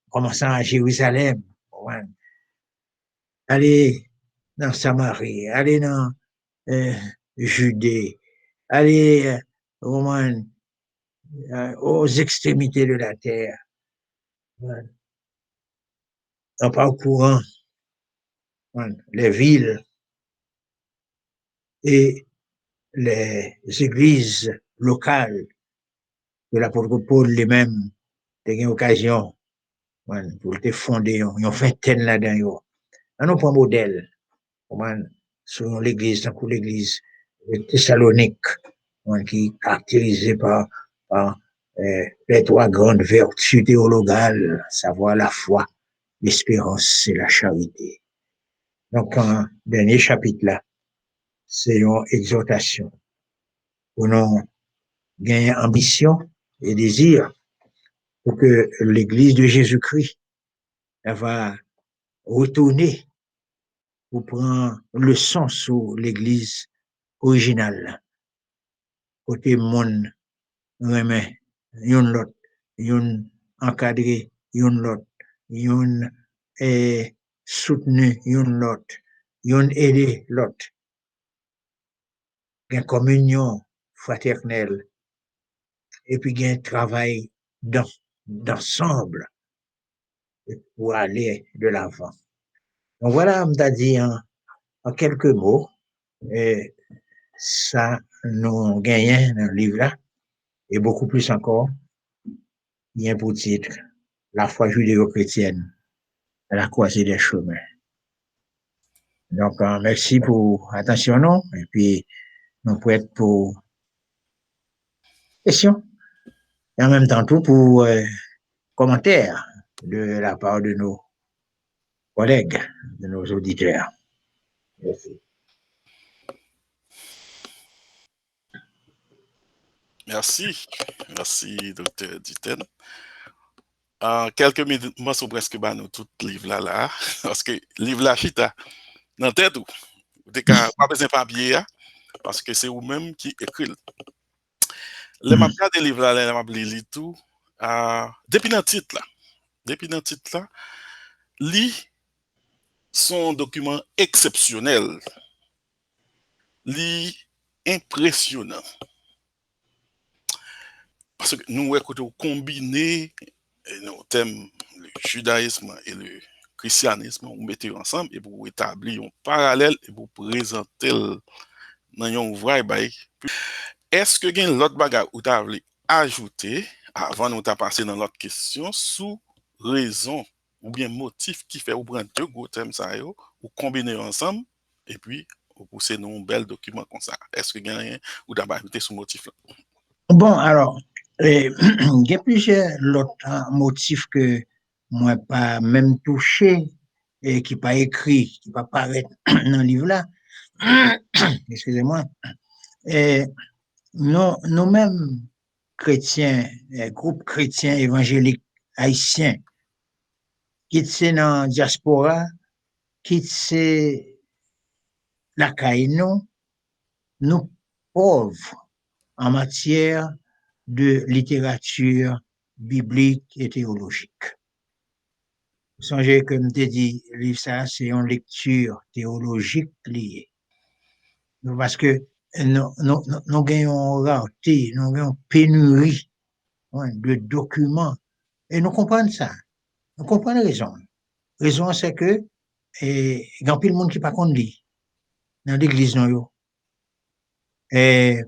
commençant à Jérusalem, aller dans Samarie, aller dans Judée, aller aux extrémités de la terre, en parcourant les villes et les églises locales de l'apôtre Paul lui-même a eu occasion pour te fonder une vingtaine là-dedans. On a un modèle sur l'église, dans l'église de Thessalonique, qui est caractérisée par les trois grandes vertus théologales, savoir la foi, l'espérance et la charité. Donc, un dernier chapitre là, c'est une exhortation pour nous gagner ambition et désir pour que l'Église de Jésus-Christ va retourner pour prendre leçon sur l'Église originale. Côté monde, remet, yon l'autre, yon encadré, yon l'autre, yon soutenu, yon l'autre, yon aidé l'autre. Il y a une communion fraternelle et puis il y a un travail d'ensemble pour aller de l'avant. Donc voilà, on t'a dit en quelques mots, et ça nous gagne dans le livre là, et beaucoup plus encore, il y a pour titre la foi judéo-chrétienne à la croisée des chemins. Donc, merci pour l'attention, non? Et puis, nous pouvons être pour questions. Et en même temps, tout pour commentaires de la part de nos collègues, de nos auditeurs. Merci. Merci, docteur Duten. En quelques minutes, moi, je presque nous tout livre là, parce que livre là, chita, dans tête ou, pas besoin de papier, parce que c'est vous-même qui écrit. Les m'a regardé livre là, les m'a li tout depuis dans titre là, li son document exceptionnel, li impressionnant parce que nous écoutons combiner nos thèmes le judaïsme et le christianisme, on mettez ensemble et pour établir un parallèle et pour présenter dans un ouvrage. Est-ce que gen l'autre bagage ou t'as voulu ajouter avant nous t'as passé dans l'autre question sous raison ou bien motif qui fait ou prendre deux gros thèmes ça yo ou combiner ensemble et puis ou pousser nous un bel document comme ça. Est-ce que gen rien ou t'as ajouté sous motif là? Bon, alors, il y a plusieurs autres motifs que moi pas même touché et qui pas écrit, qui pas paraître dans le livre là. Excusez-moi. Et nous-mêmes, chrétiens, groupe chrétien évangélique haïtien, qui c'est dans la diaspora, qui c'est la caïno, nous pauvres en matière de littérature biblique et théologique. Songez que je t'ai dit, livre ça, c'est une lecture théologique liée. Parce que nous gagnons rareté, nous gagnons pénurie de documents. Et nous comprenons ça. Nous comprenons la raison. La raison, c'est que il y a plus de monde qui ne pas lire dans l'église. Et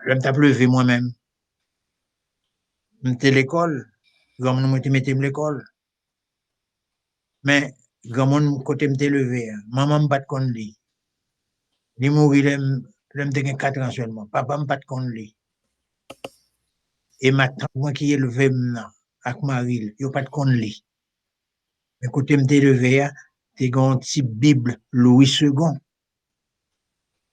je me levé moi-même. J'étais à l'école. Comme nous mettons l'école. Mais comme mon côté m'était levé, maman me pas de lire. Il mourit, il me 4 ans seulement. Papa me pas de lire. Et maintenant, moi qui est levé maintenant, avec Marie, il n'y a pas de lire. Mais côté m'était levé, c'est un petit Bible Louis II.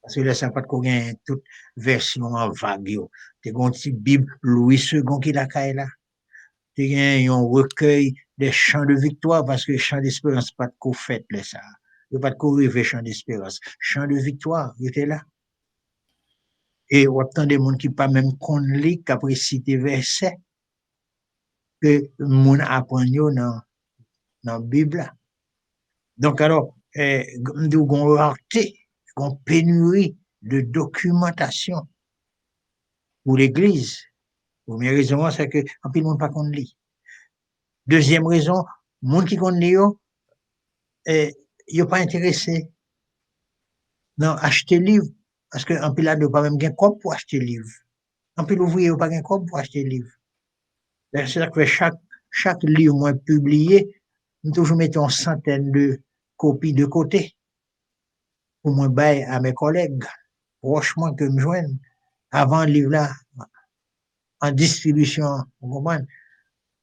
Parce que là, ça n'a pas de quoi toute version en vague. C'est un petit Bible Louis II qui l'a là. C'est un recueil des chants de victoire, parce que chant d'espérance, pas de quoi fait, là, ça. Il n'y a pas de quoi rêver chant d'espérance. Chant de victoire, il était là. Et on a des gens qui pas même connaissent qu'après citer verset que moun apprend dans la Bible. Donc alors, nous avons rareté, une pénurie de documentation pour l'Église. Première raison, c'est que en plus, le monde pas qu'on lit. Deuxième raison, le monde qui connaît il n'est pas intéressé non acheter livre parce que en plus là, il pas même gain comme pour acheter livre. En plus l'ouvrier n'a pas gain comme pour acheter livre. C'est ça que chaque livre moi publié, nous toujours mettons centaines de copies de côté pour moi bailler à mes collègues prochement que me joignent avant le livre là en distribution, vous comprenez?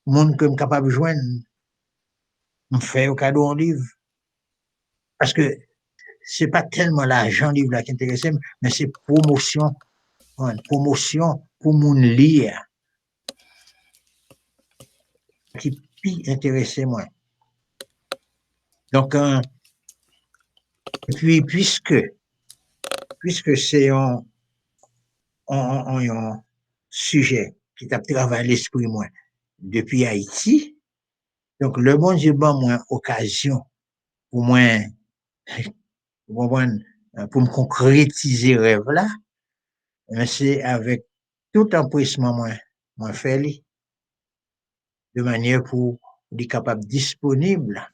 Monde que me capable de joindre, me fait au cadeau un livre. Parce que c'est pas tellement l'argent livre là qui intéresse, mais c'est promotion pour mon lire qui puis intéresser moi. Donc puis puisque c'est un sujet qui t'a travaillé l'esprit moi depuis Haïti, donc le bon Dieu ban moi occasion pour moi pour me concrétiser rêve là, mais c'est avec tout empressement moi fait de manière pour être capable disponible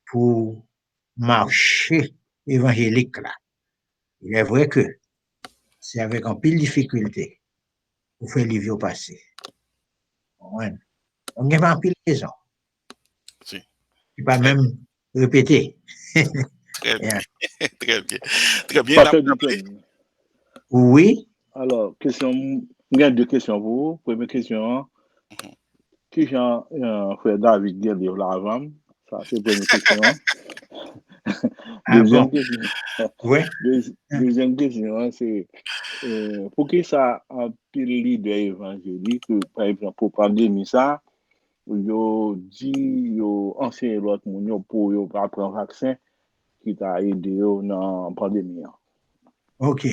pour marcher évangélique là. Il est vrai que c'est avec un pile difficulté pour faire les vieux passer. Ouais. On a un pile raison. Si. Tu peux même répéter. Très bien. Très bien. Très bien. Pasteur Duquesne. Oui. Alors, question, il y a deux questions pour vous. Première question, qui Jean frère David dit livre là avant? Ça, c'est la première question. Deuxième question. Oui. Deuxième question, c'est pour qui ça a pile leader évangélique, par exemple, pour pandémie ça, yo dit yo ancien l'autre moun yo pour yo pas prendre vaccin qui t'a aidé dans la pandémie. OK.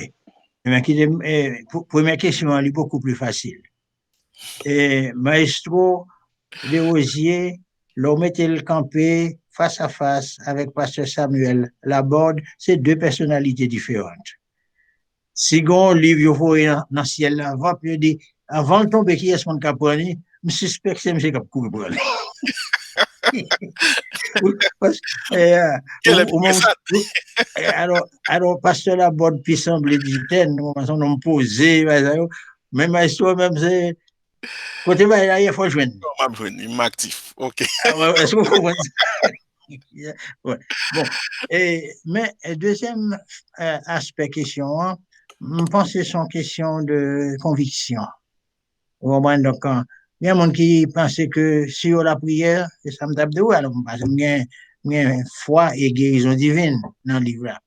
Première question, elle est beaucoup plus facile. Et Maestro Desrosiers, l'homme était le campé face à face avec Pasteur Samuel Laborde, c'est deux personnalités différentes. Si on livre, il faut dans le ciel avant, puis dit, avant de tomber, qui est-ce qu'on a pris? Je suspecte que c'est M. Kapkou. Quel est ça? Alors, Pasteur Laborde, puis semble dire, on a posé, même Maestro, même c'est. Côté là, il faut joindre. Il m'actif. OK. Est-ce que vous comprenez ça? Ouais. Bon. Mais deuxième aspect question, je pense que c'est une question de conviction. Donc, il y a des gens qui pensent que sur la prière, ça me tape de haut, alors parce que il y a foi et guérison divine dans le livre là.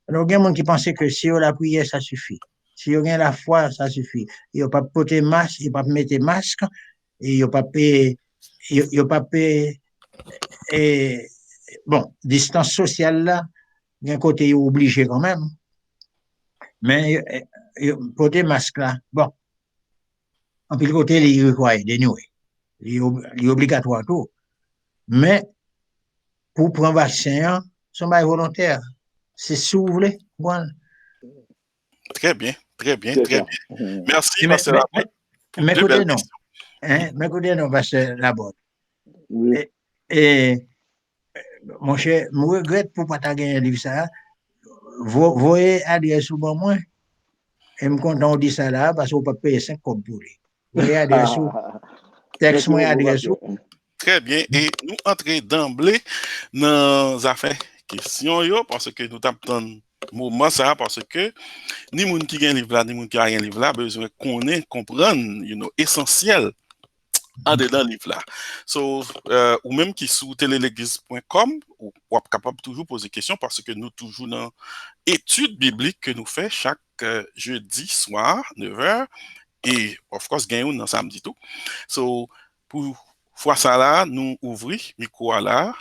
Alors, il y a des gens qui pensent que sur la prière, ça suffit. Si on a la foi, ça suffit. Il n'y a pas de porter masque, il n'y a pas de mettre masque, et il n'y a pas de et bon, distance sociale là, il y a un côté obligé quand même, mais porter masque là, bon, en plus côté, il est required, anyway. Il est obligatoire tout. Mais pour prendre vaccin, c'est pas volontaire. C'est soufflé. Voilà. Très bien, très bien, C'est très ça. bien. Merci, Pasteur Laborde, pour Mais deux écoutez, belles non. questions. Mais écoutez, non, Pasteur Laborde. Oui. Et mon cher, je regrette pour pas gagner un livre ça. Voyez adresse sous moi. Et je suis content de dire ça là parce qu'on peut payer 5 copes pour lui. Voyez adresse sous. Texte moi adresse sous. Très bien. Et nous entrons d'emblée dans les affaires questions yo, parce que nous t'attendons moment ça parce que ni moun qui gagne livre là ni moun qui a un livre là besoin connaître comprendre essentiel en dedans livre là. So ou même qui sur téléléglise.com ou capable toujours poser question parce que nous toujours dans étude biblique que nous fait chaque jeudi soir 9h et of course gagne dans samedi tout. So pour fois ça là, nous ouvrons micro là.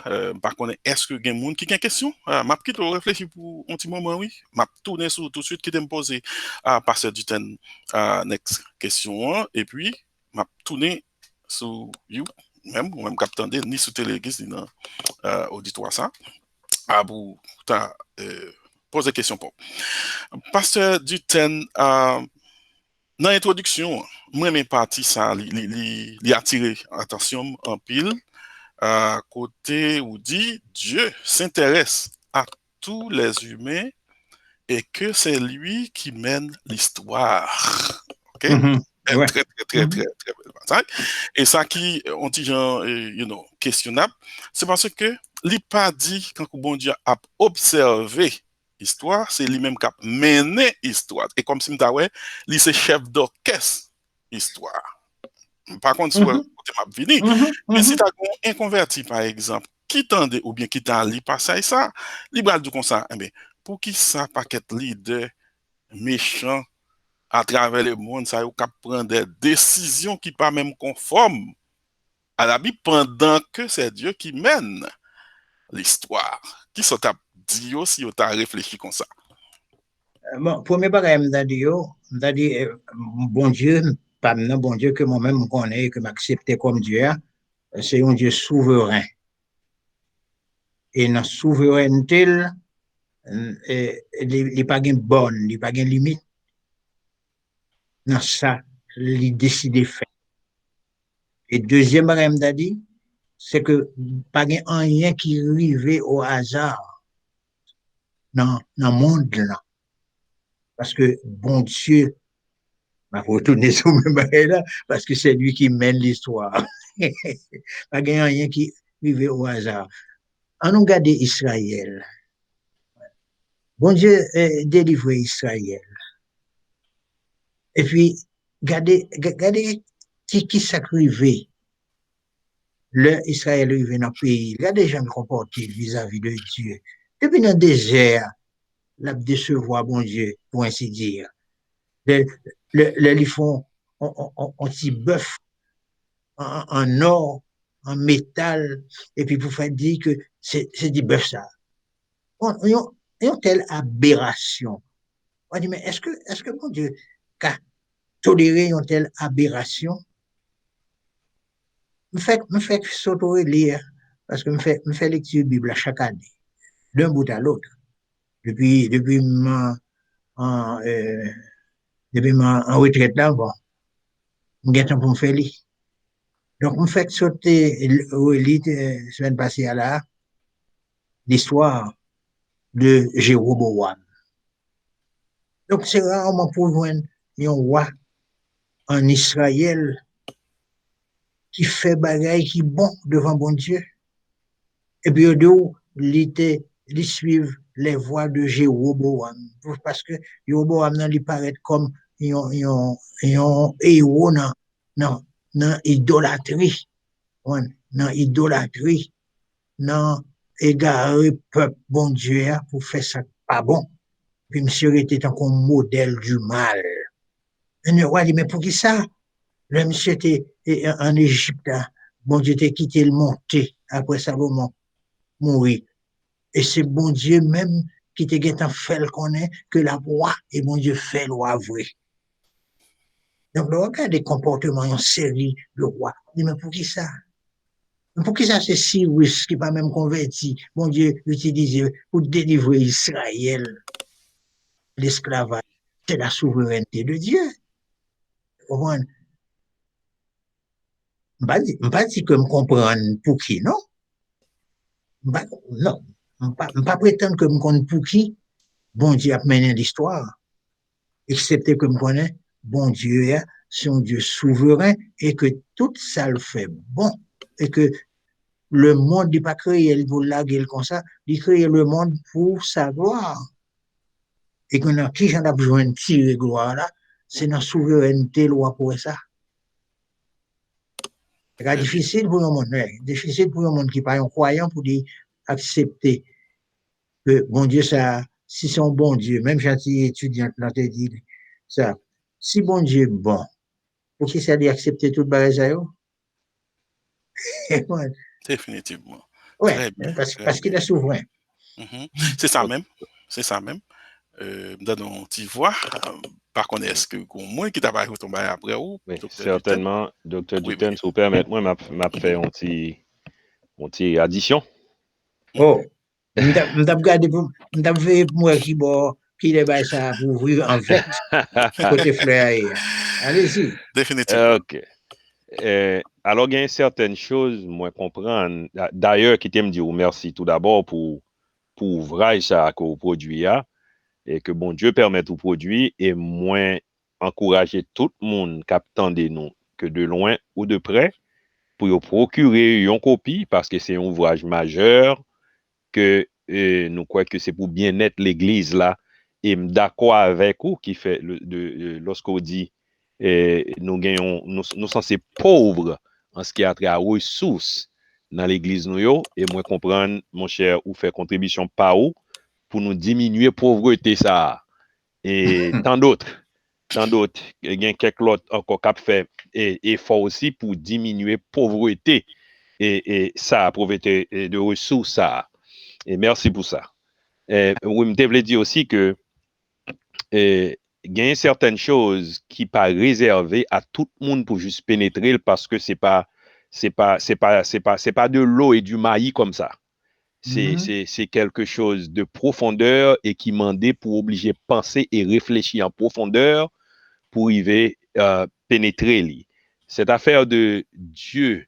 Par contre, est-ce que il y a des gens qui ont une question? M'a quitte réfléchir pour un petit moment, oui. M'a tourné sur tout de suite qui me poser à passer du temps next question et puis m'a tourné sur you même ou même captain ni sur téléguise ni dans auditoire ça à vous poser question pour. Pasteur du temps dans l'introduction, moi, mes parties, ça, li attiré attention en pile, à côté où dit Dieu s'intéresse à tous les humains et que c'est lui qui mène l'histoire. OK? Ouais. Très belle bataille. Et ça qui, on dit genre, questionnable, c'est parce que il pas dit quand bon Dieu a observé histoire, c'est lui-même qui a mené histoire. Et comme si m'ta ouais, lui c'est chef d'orchestre histoire. Par contre, sur côté m'a vini, mais si t'as un inconverti par exemple, qui tende ou bien qui t'a li passer ça, li bral du comme ça, eh bien, pour qui ça paquet leader méchant à travers le monde, ça y a prendre des décisions qui pas même conformes à la Bible pendant que c'est Dieu qui mène l'histoire. Qui sont t'a dit si on t'a réfléchi comme ça? Bon, premier bagage, m'a dit, bon Dieu, pas maintenant, bon Dieu que moi-même me connais, que m'accepte comme Dieu, c'est un Dieu souverain. Et dans la souveraineté, il n'y a pas de bonne, il n'y a pas de limite. Dans ça, il décide de faire. Et deuxième bagage, m'a dit, c'est que pas de rien qui arrive au hasard dans le monde là. Parce que bon Dieu, va retourner sur le même là, parce que c'est lui qui mène l'histoire. Pas de rien qui arrive au hasard. On a regardé Israël. Bon Dieu délivre Israël. Et puis, regardez qui s'acrivait. Le Israël arrivé dans le pays. Regardez les gens comportés vis-à-vis de Dieu. Depuis dans le désert, la décevoir bon Dieu, pour ainsi dire. Ils font un petit bœuf en or, en métal, et puis pour faire dire que c'est du bœuf ça. Ils ont telle aberration. On dit, mais est-ce que mon Dieu, qu'a toléré une telle aberration, me fait s'auto-lire, parce que me fait lecture Bible chaque année, d'un bout à l'autre, depuis en, euh, en retraite là, bon, me temps pour me faire lire. Donc, me fait sauter, semaine passée à là, l'histoire de Jéroboam. Donc, c'est rarement pour joindre un roi en Israël qui fait bagaille qui bon devant bon Dieu. Et puis, ils suivent les voies de Jéroboam. Parce que Jéroboam, il paraît comme un héros dans idolâtrie. Dans idolâtrie. Dans égarer peuple bon Dieu pour faire ça pas bon. Puis, monsieur était un modèle du mal. Et le roi dit, mais pour qui ça? Le monsieur était en Égypte, bon Dieu t'a quitté le monté après Salomon mourir. Et c'est bon Dieu même qui t'a fait le connaître que la roi et bon Dieu fait loi vrai. Donc, le regard des comportements en série, le roi, dit, mais pour qui ça? Pour qui ça c'est Cyrus qui pas même converti, bon Dieu utilisé pour délivrer Israël, l'esclavage, c'est la souveraineté de Dieu. Je ne pas dire que je comprends pour qui, non? Non, je ne pas prétendre que je comprends pour qui, bon Dieu a mené l'histoire, excepté que je connais, bon Dieu, c'est un Dieu souverain et que tout ça le fait bon. Et que le monde n'est pas créé pour la gueule comme ça, il crée le monde pour sa gloire. Et que dans qui j'en ai besoin de tirer gloire là, c'est dans la souveraineté loi pour ça. C'est difficile pour le monde, difficile pour le monde qui n'est pas un croyant pour dire accepter que bon Dieu, ça, si c'est un bon Dieu, même gentil étudiant dans te dit ça, si bon Dieu est bon, pour qui ça dit accepter tout le bagage à eux? Définitivement. Oui, Très bien. parce qu'il est souverain. C'est ça même. C'est ça même. Dans tu vois, par contre, est-ce que moi qui t'a pas retombé après ou oui, certainement, docteur Dutton, si vous permettez, moi, m'a fait une petite addition. Oh, m't'a regardé pour m't'a fait moi qui est ça pour ouvrir en vête côté fleur. Allez-y. Définitivement. OK. Alors, il y a certaines choses, moi, comprendre. D'ailleurs, qui t'aime dire merci tout d'abord pour ouvrage ça que vous produit et que bon Dieu permette au produit et moins encourager tout le monde qui attendait nous que de loin ou de près pour procurer une copie parce que c'est un ouvrage majeur que nous croyons que c'est pour bien-être l'église là et d'accord avec vous qui fait lorsqu'on dit nous gagnons nous sommes censés pauvres en ce qui a trait à ressources dans l'église nous et moi comprendre mon cher ou faire contribution par où pour nous diminuer pauvreté ça et tant d'autres il y a quelques autres encore qui fait effort aussi pour diminuer pauvreté et ça pauvreté de ressources ça et merci pour ça. Oui, je voulais dire aussi que il y a certaines choses qui pas réservées à tout le monde pour juste pénétrer parce que c'est pas de l'eau et du maïs comme ça. C'est quelque chose de profondeur et qui demandait pour obliger penser et réfléchir en profondeur pour arriver pénétrer. Cette affaire de Dieu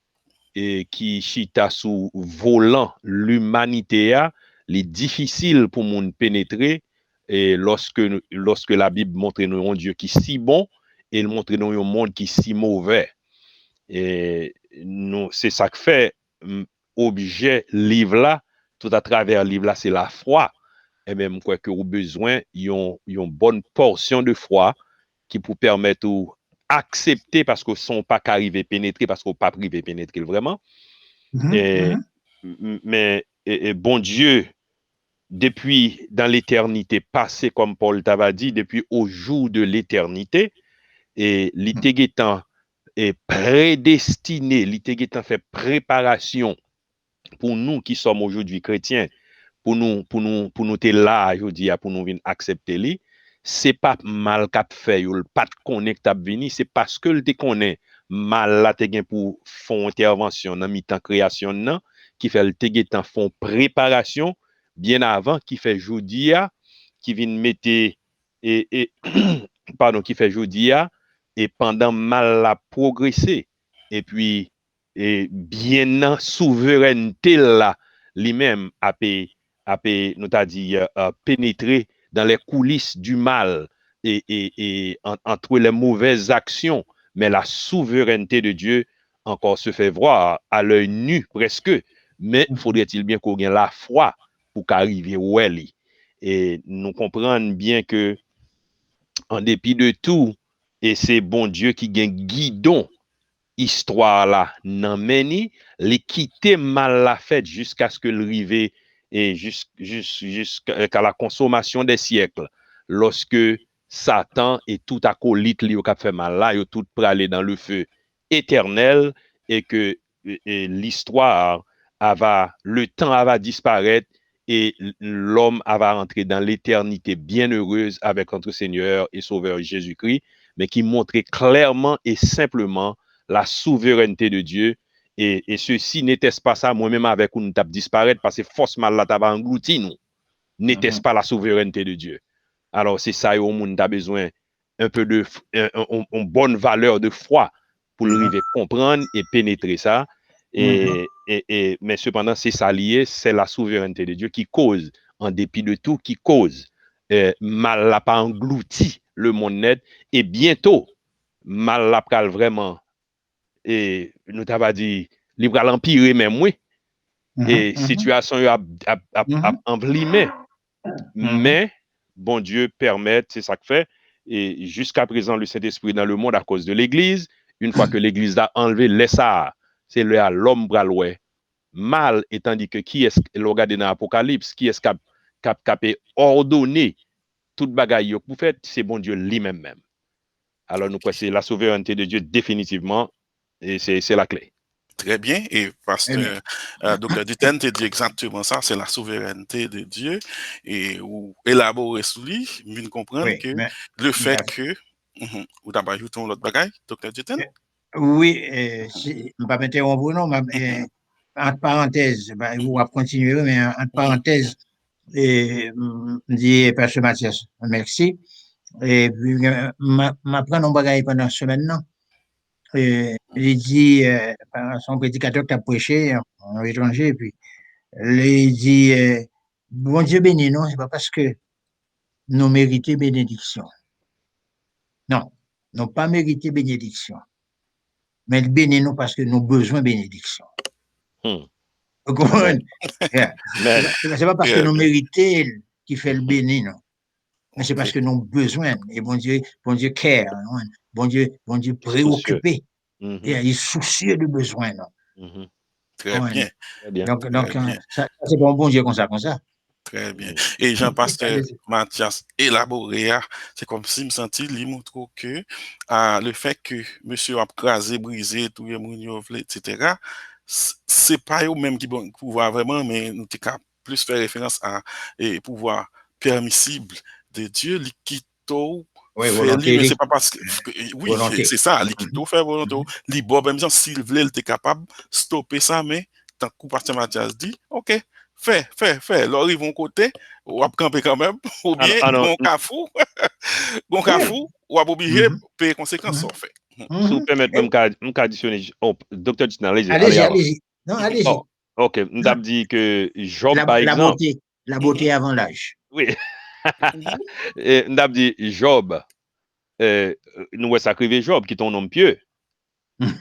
et qui chita sous volant l'humanité est difficile pour monde pénétrer et lorsque la Bible montre nous un Dieu qui est si bon et il montre nous un monde qui est si mauvais et nous c'est ça que fait objet livre là tout à travers livre là c'est la foi et même quoi que vous besoin une bonne portion de foi qui pour permettre ou accepter parce que sont pas qu'arriver pénétrer parce qu'on pas privé pénétrer vraiment mais bon Dieu depuis dans l'éternité passée comme Paul t'avait dit depuis au jour de l'éternité et l'éternité est prédestiné l'éternité fait préparation pour nous qui sommes aujourd'hui chrétiens pour nous là aujourd'hui pour nous venir accepter lui c'est pas mal qu'a fait, ou pas de connect à venir, c'est parce que le te connaît mal là te gen pour font intervention dans mi-temps création nan, qui fait le te gen font préparation bien avant, qui fait jodi a, qui vient mettre et pardon, qui fait jodi a, et pendant mal la progresser, et puis et bien nan souveraineté là lui-même a nous t'a dit pénétrer dans les coulisses du mal et entre les mauvaises actions, mais la souveraineté de Dieu encore se fait voir à l'œil nu presque, mais faudrait-il bien qu'on ait la foi pour qu'arriver où elle est. Et nous comprenons bien que en dépit de tout, et c'est bon Dieu qui gagne guidon histoire là nan meni, les quitter mal la fête jusqu'à ce que le rive et jusqu'à la consommation des siècles. Lorsque Satan et tout acolyte li a fait mal là, yo tout pralé dans le feu éternel et que l'histoire le temps va disparaître et l'homme va rentrer dans l'éternité bienheureuse avec notre Seigneur et Sauveur Jésus-Christ, mais qui montrait clairement et simplement la souveraineté de Dieu. Et ceci n'était-ce pas ça, moi-même avec où nous tape disparaître parce que force mal là t'as englouti nous. N'était-ce pas la souveraineté de Dieu? Alors c'est ça au monde a besoin un peu de une bonne valeur de foi pour arriver comprendre et pénétrer ça. Mais cependant, c'est ça lié, c'est la souveraineté de Dieu qui cause, en dépit de tout, qui cause mal n'a pas englouti le monde net et bientôt mal n'a pas vraiment et nous t'avons dit libre à l'empire même oui et situation a envlimé mais bon Dieu permet, c'est ça que fait et jusqu'à présent le Saint-Esprit dans le monde à cause de l'église, une fois que l'église a enlevé ça, c'est le à l'homme braloué mal étant dit que qui est le regarder dans l'Apocalypse, qui est capé ordonner toute bagaille pour faire, c'est bon Dieu lui-même même. Alors nous c'est la souveraineté de Dieu définitivement et c'est la clé. Très bien. Et pasteur Dr. Duten te dit exactement ça, c'est la souveraineté de Dieu. Et ou élaborer sous lui, mieux comprendre que le fait que ou d'abord ajoutons l'autre bagaille, Dr. Duten? Oui, je ne vais pas m'interrompre, non, mais entre parenthèses, vous va continuer, mais entre parenthèses, et dit Pasteur Mathias, merci. Et puis, m'apprendre un bagage pendant la semaine, non? Il dit, son prédicateur qui a prêché en étranger, puis il dit, bon Dieu béni, non, c'est pas parce que nous méritons bénédiction. Non, nous pas mérité bénédiction. Mais il bénit nous parce que nous avons besoin de bénédiction. Vous comprenez? C'est pas parce que nous méritons qu'il fait le béni, non. Mais c'est parce que nous avons besoin. Et bon Dieu care. Bon Dieu préoccupé. Et il est soucieux de besoin, non. Très bien. Donc ça, c'est bon Dieu comme ça. Très bien. Et Jean-Pasteur Mathias élaboré, c'est comme si me senti lui montre que le fait que monsieur a crasé, brisé, tout le monde, etc., c'est pas eux même qui bon pouvoir vraiment, mais nous t'es plus faire référence à pouvoir permissible de Dieu, qui mais c'est pas parce que oui, c'est ça, qui fait volonté, li bon même s'il voulait, il était capable stopper ça, mais tant que Pasteur Mathias dit, OK. Fais. Là, ils vont côté, ou à camper quand même, ou bien, bon cafou, ou à obligé, payer conséquences, on fait. Si vous permettez, je additionner, docteur Ditan, allez-y. Non, allez-y. Ok, nous avons dit que Job, par exemple. La beauté avant l'âge. Oui. Nous avons dit Job, nous avons sacrifié Job, qui est un homme pieux.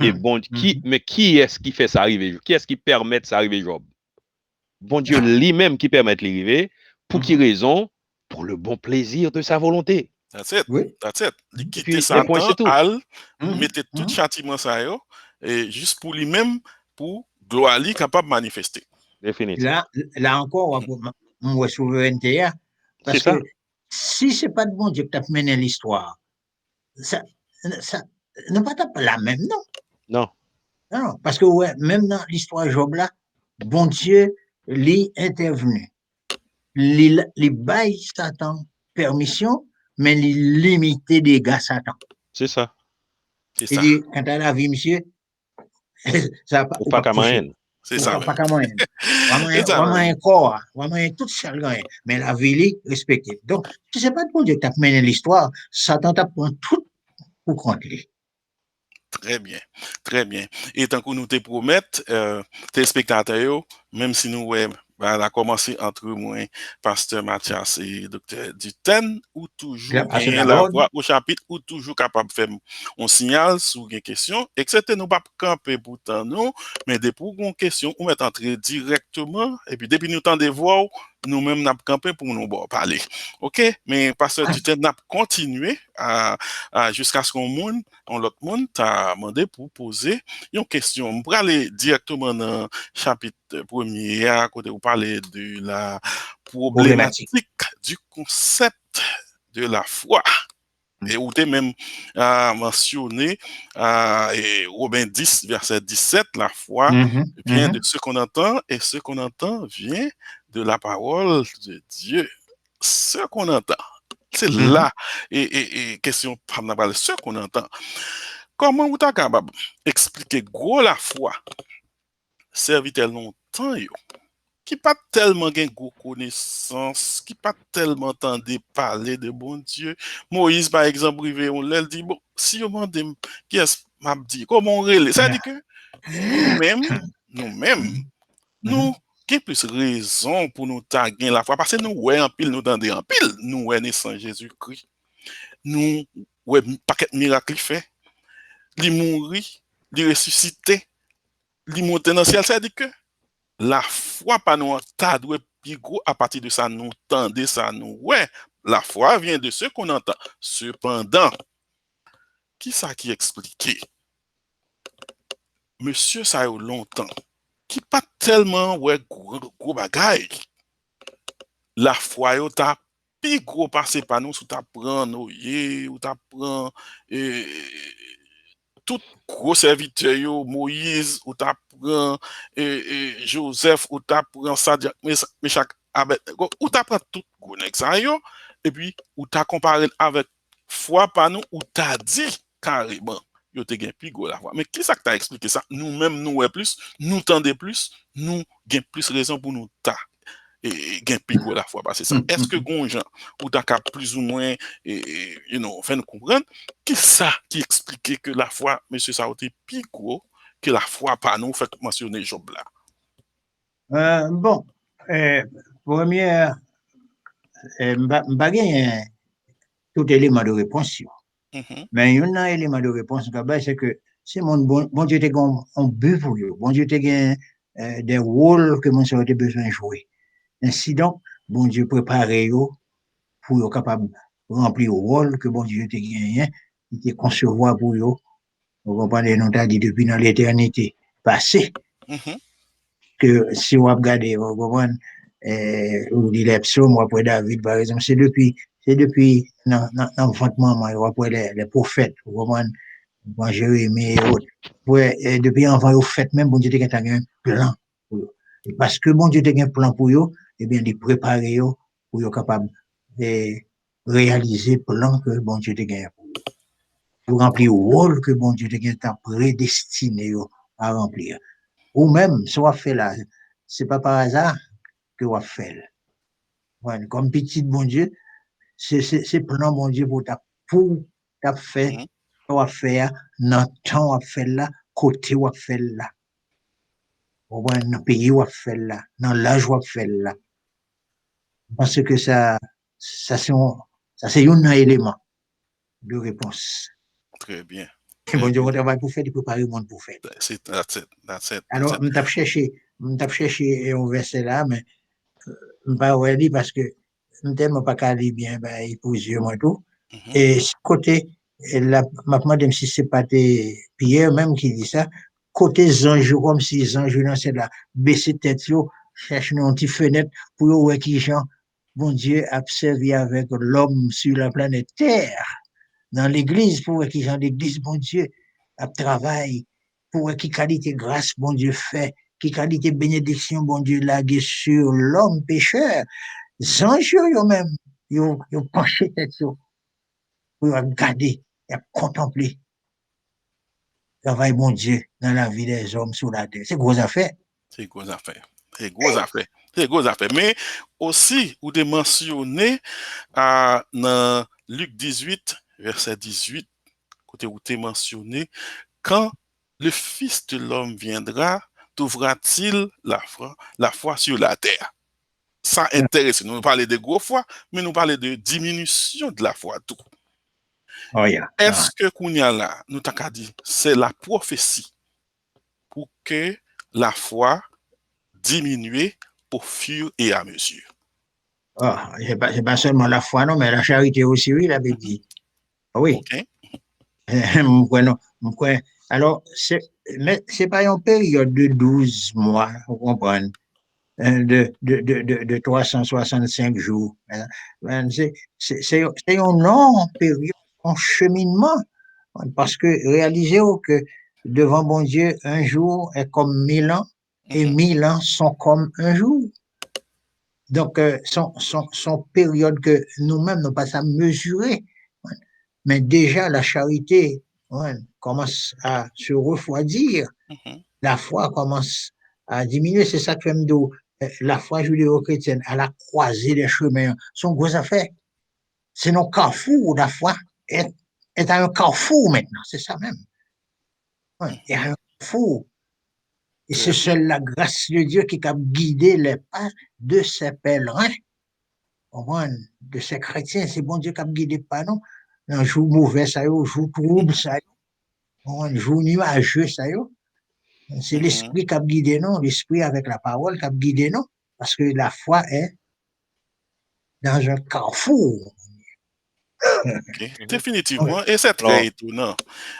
Et bon, mais qui est-ce qui fait ça arriver? Qui est-ce qui permet ça arriver, Job? Bon Dieu lui-même qui permet de l'arriver. Pour quelle raison? Pour le bon plaisir de sa volonté. That's it. Il quitte Satan, mettait tout châtiment ça, et juste pour lui-même, pour gloire lui capable de manifester. Définitivement. Là encore, on voit souveraineté. Parce que si ce n'est pas de bon Dieu que tu as mené l'histoire, ça ne va pas la même, non? Non, parce que même dans l'histoire de Job là, bon Dieu lui intervenu. Il baille Satan permission mais il limite des dégâts Satan. C'est ça. C'est Il ça. dit, quand à la vie, monsieur, ça va Ou pas pas qu'à toucher. moyen. C'est ça Pas même. qu'à moyen. C'est ça Vraiment même. un corps, vraiment tout seul gain. Mais la vie, respectée. Donc, tu sais pas de bon Dieu, t'as mené l'histoire, Satan t'apprend tout pour compter. Très bien, très bien. Et tant que nous te promettons, téléspectateurs, même si nous, ouais, ben, on a commencé entre moi, Pasteur Mathias et Docteur Duten, ou toujours Passer gagner la la l'ordre. voix au chapitre, ou toujours capable de faire un signal sur une question, etc. Nous pas camper pourtant nous, mais des pour une question, on met entrer directement, et puis depuis nous temps de voir, nous-mêmes n'a campé pour nous parler. OK? Mais Pasteur Duten n'a continué jusqu'à ce qu'on monde, l'autre monde t'a demandé pour poser une question. On pourrait aller directement dans le chapitre premier, à côté où parler de la problématique du concept de la foi. Et où tu même mentionné Romains 10, verset 17, la foi vient de ce qu'on entend et ce qu'on entend vient de la parole de Dieu. Ce qu'on entend. C'est là, et question, ce qu'on entend. Comment vous êtes capable d'expliquer gros la foi, serviteur longtemps, yo, qui pas tellement gen gros connaissance, qui pas tellement entendu parler de bon Dieu. Moïse, par exemple, on l'a dit, bon, si on demande qui est-ce m'a dit, comment on relève, ça dit que nous-mêmes, nous, qui plus raison pour nous taguer la foi, parce que nous, ouais, en pile, nous tendez en pile, nous, ouais, naissant Jésus-Christ. Nous, ouais, paquet de miracles fait, li mourit, li ressuscité, li monté dans le ciel, ça dit que la foi pas nous ta doit plus gros à partir de ça nous tendez ça nous ouais, la foi vient de ce qu'on entend. Cependant, qui ça qui expliqué monsieur ça a longtemps qui pas tellement ouais gros bagaille. La foi yo ta plus gros passé par nous sous ta prend ou ta prend tout gros serviteur yo, Moïse, ou t'apprend Joseph, ou t'apprend Sadia, Meshach, ou t'apprend tout gros nèg ça yo, et puis ou t'as comparé avec foi par nous, ou t'as dit carrément, yo te gen plus gros la foi. Mais qui ça que t'a expliqué ça? Nous-mêmes, nous ouais plus, nous tendez plus, nous gen plus raison pour nous ta. Et gain pico la fois parce que ça est-ce que gonjan ou t'as plus ou moins fait nous comprendre qui ça qui expliquait que la foi monsieur ça a été pico que la foi pas nous fait mentionner Job là bon première m'pa gen tout élément de réponse mais il y a un élément de réponse c'est que c'est bon Dieu te un but pour eux bon Dieu te gain des rôles que mon a besoin de jouer. Ainsi donc, bon Dieu prépare yo pour être capable de remplir le rôle que bon Dieu te gagné, il te concevoir pour yo. Vous comprenez, nous t'a dit depuis dans l'éternité passée, que si on regarde, vous comprenez, on dit les psaumes, après David, par exemple, c'est depuis l'enfantement, après les prophètes, vous comprenez, Jérémie et autres. Ouais, depuis avant, au fait même, bon Dieu te gagné un plan pour yo. Parce que bon Dieu te gagné un plan pour yo, eh bien, de préparer yo pour être capable de réaliser le plan que bon Dieu te gagne pour remplir le rôle que bon Dieu te gagne prédestiné à remplir. Ou même, si on fait là, c'est pas par hasard que on fait. Voilà, comme petit bon Dieu, c'est plan bon Dieu pour ta fait, on faire dans le temps on fait là, côté on fait là. Dans le pays on fait là, dans l'âge on fait là. Parce que ça c'est un élément de réponse. Très bien. Bon Dieu, on travaille pour faire, il préparer le monde pour faire. That's it. Alors, on t'a cherché un verset là, mais je ne pas dire parce que je ne pas qu'à lire bien, il pose moi tout. Et côté, la, ma demande si c'est pas Pierre même qui dit ça, côté ange, comme si les anges dans c'est là, baisser tête, cherche une petite fenêtre pour voir qui gens, bon Dieu, a servi avec l'homme sur la planète Terre, dans l'église, pour voir qui gens l'église, bon Dieu, a travail, pour voir qui qualité grâce, bon Dieu fait, qui qualité bénédiction, bon Dieu, lagué sur l'homme pécheur, les anges, eux-mêmes, ils ont penché tête, pour regarder et contempler le travail bon Dieu dans la vie des hommes sur la terre. C'est gros affaire. C'est gros affaire. C'est gros affaire. C'est gros affaire. Mais aussi, vous avez mentionné dans Luc 18, verset 18, côté où tu mentionné, quand le Fils de l'homme viendra, trouvera-t-il la foi sur la terre? Ça intéresse. Nous parlons de gros foi, mais nous parlons de diminution de la foi. Tout. Oh, yeah. Est-ce que Kounia là, nous t'avons dit, c'est la prophétie pour que la foi diminue au fur et à mesure? Oh, c'est pas seulement la foi, non, mais la charité aussi, oui, la Bible dit. Oui. Okay. Alors, mais c'est pas une période de 12 mois, vous comprenez, de 365 jours. C'est une longue période, un cheminement, parce que réalisez que devant bon Dieu, un jour est comme 1000 ans, et 1000 ans sont comme un jour. Donc, son période que nous-mêmes n'avons pas à mesurer. Mais déjà, la charité commence à se refroidir. La foi commence à diminuer. C'est ça que fait la foi judéo-chrétienne à la croisée des chemins. Son gros affaire. C'est nos carrefour. La foi est à un carrefour maintenant. C'est ça même. Il y a un carrefour. Et c'est seule la grâce de Dieu qui a guidé les pas de ces pèlerins, de ces chrétiens. C'est bon Dieu qui a guidé pas, non? Un jour mauvais, ça y est, un jour trouble, ça y est, un jour nuageux, ça y est. C'est l'esprit qui a guidé, non? L'esprit avec la parole qui a guidé, non? Parce que la foi est dans un carrefour. Okay. Définitivement, et c'est très étonnant.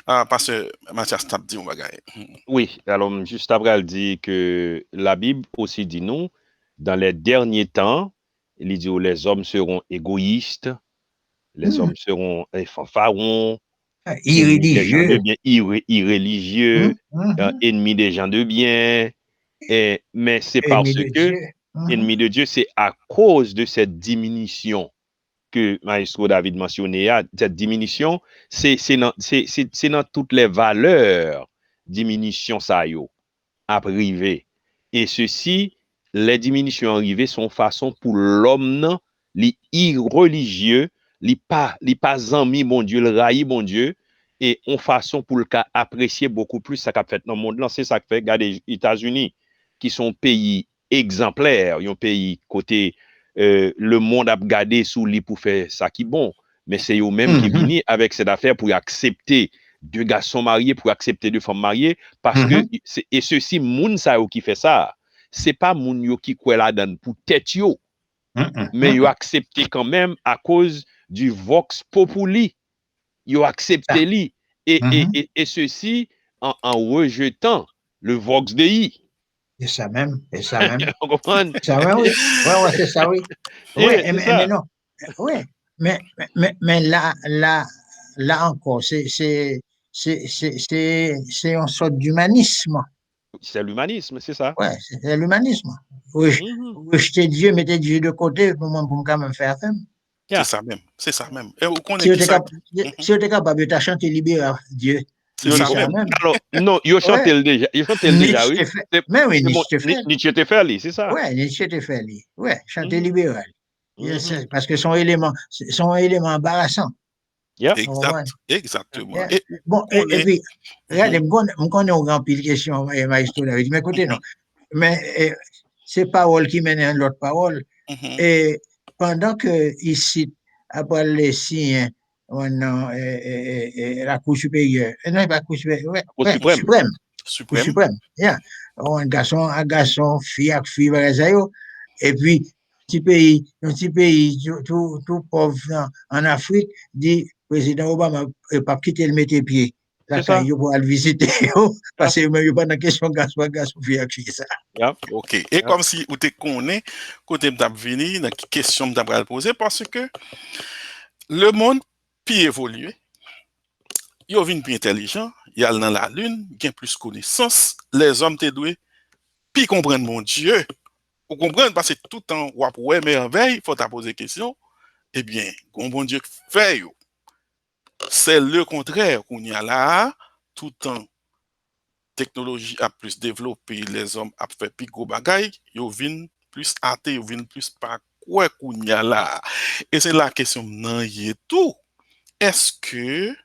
Parce que Mathias t'a dit, on va gagner. Oui, alors juste après, elle dit que la Bible aussi dit nous, dans les derniers temps, il dit où les hommes seront égoïstes, les hommes seront fanfarons, irréligieux, irréligieux, ennemis des gens de bien. Mais c'est parce que ennemi de Dieu, c'est à cause de cette diminution que Maestro David mentionnait, cette diminution, c'est dans toutes les valeurs diminution ça yo à privé. Et ceci, les diminutions arrivées sont façon pour l'homme non, li irreligieux, li pas ami bon Dieu, le raï bon Dieu, et on façon pour le cas apprécier beaucoup plus ça qu'a fait dans le monde là, c'est ça que fait regarder États-Unis qui sont pays exemplaires, un pays côté le monde a regardé sous lui pour faire ça qui bon, mais c'est eux-mêmes qui viennent avec cette affaire pour accepter deux garçons mariés, pour accepter deux femmes mariées, parce que, et ceci, moun sa yo qui fait ça, c'est pas moun yo qui croit la donne pour tête yo, mais yo accepté quand même à cause du vox populi, yo accepté li, et ceci en rejetant le vox dei. C'est ça même, c'est ça même. On comprend? Ça, oui, ouais, c'est ça, oui. Oui, mais non. Oui, mais là encore, c'est une sorte d'humanisme. C'est l'humanisme, c'est ça. Oui, c'est l'humanisme. Rejeter Dieu, mettez Dieu de côté pour quand même faire ça. C'est ça même, c'est ça même. Et si vous êtes capable de chanter libérer Dieu, c'est ça même. Alors, non, il chantait déjà, oui. Mais oui, Nietzsche te fait, c'est ça. Oui, Nietzsche te fait, oui, chanter libéral. Parce que son élément embarrassant. Exactement. Bon, et puis, regardez, je connais un grand pile question, Maestro David, mais écoutez, non. Mais c'est parole qui mène à l'autre parole. Et pendant que ici, après les signes, la Cour supérieure, non, pas la Cour supérieure, suprême. Yeah. Un garçon, fille, et puis, un petit pays tout pauvre en Afrique, dit, président Obama n'a pas quitté le mettre pied. Là, quand il va le visiter, parce qu'il n'y a pas de question garçon, fille, ça. OK. Et comme si vous te connaissez, quand tu as venu, dans la question que tu as posée, parce que le monde puis évolué, il y a plus intelligent, il y a dans la lune, il y a plus connaissance, les hommes te doués, puis comprendre mon Dieu. Vous comprenez, parce que tout le temps, ouais, merveille, il faut te poser des questions. Eh bien, bon Dieu fait, c'est le contraire qu'on y a là, tout en technologie a plus développé, les hommes a fait plus gros bagaille, yo vin plus athée, yo vin plus pas quoi qu'on y a là. Et c'est la question nan y est tout. Est-ce que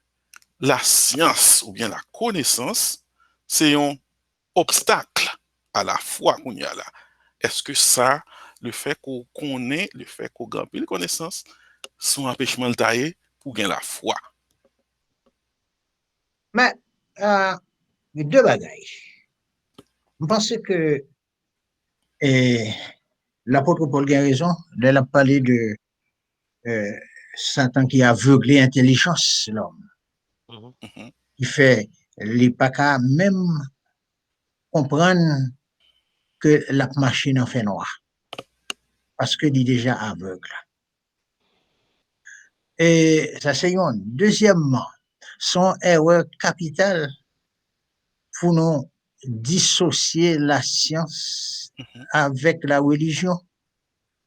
la science ou bien la connaissance, c'est un obstacle à la foi qu'on y a là? Est-ce que ça, le fait qu'on connaît, le fait qu'on gagne la connaissance, son empêchement de tailler pour gagner la foi? Mais, deux bagages. Je pense que l'apôtre Paul a raison. Il a parlé de Satan qui a aveuglé l'intelligence de l'homme. Qui fait les pas même comprendre que la machine en fait noir. Parce que il est déjà aveugle. Et ça, c'est une. Deuxièmement, son erreur capitale pour nous dissocier la science avec la religion.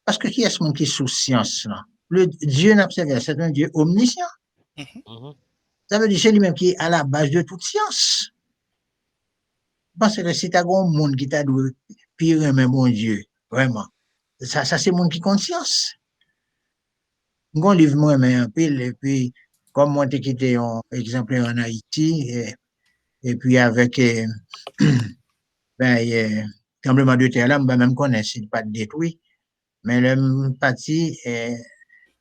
Parce que qui est-ce qui est sous science là? Le Dieu n'a pas, c'est un Dieu omniscient. Ça veut dire c'est lui-même qui est à la base de toute science. Parce que si tu as un monde qui t'a dit pire, mais bon Dieu, vraiment, ça c'est le monde qui conscience. Mon livre, moi, mais un pile, et puis, comme moi, j'ai quitté un exemple en Haïti, et puis avec, tremblement de terre là, je même connais, c'est pas détruit, mais le parti,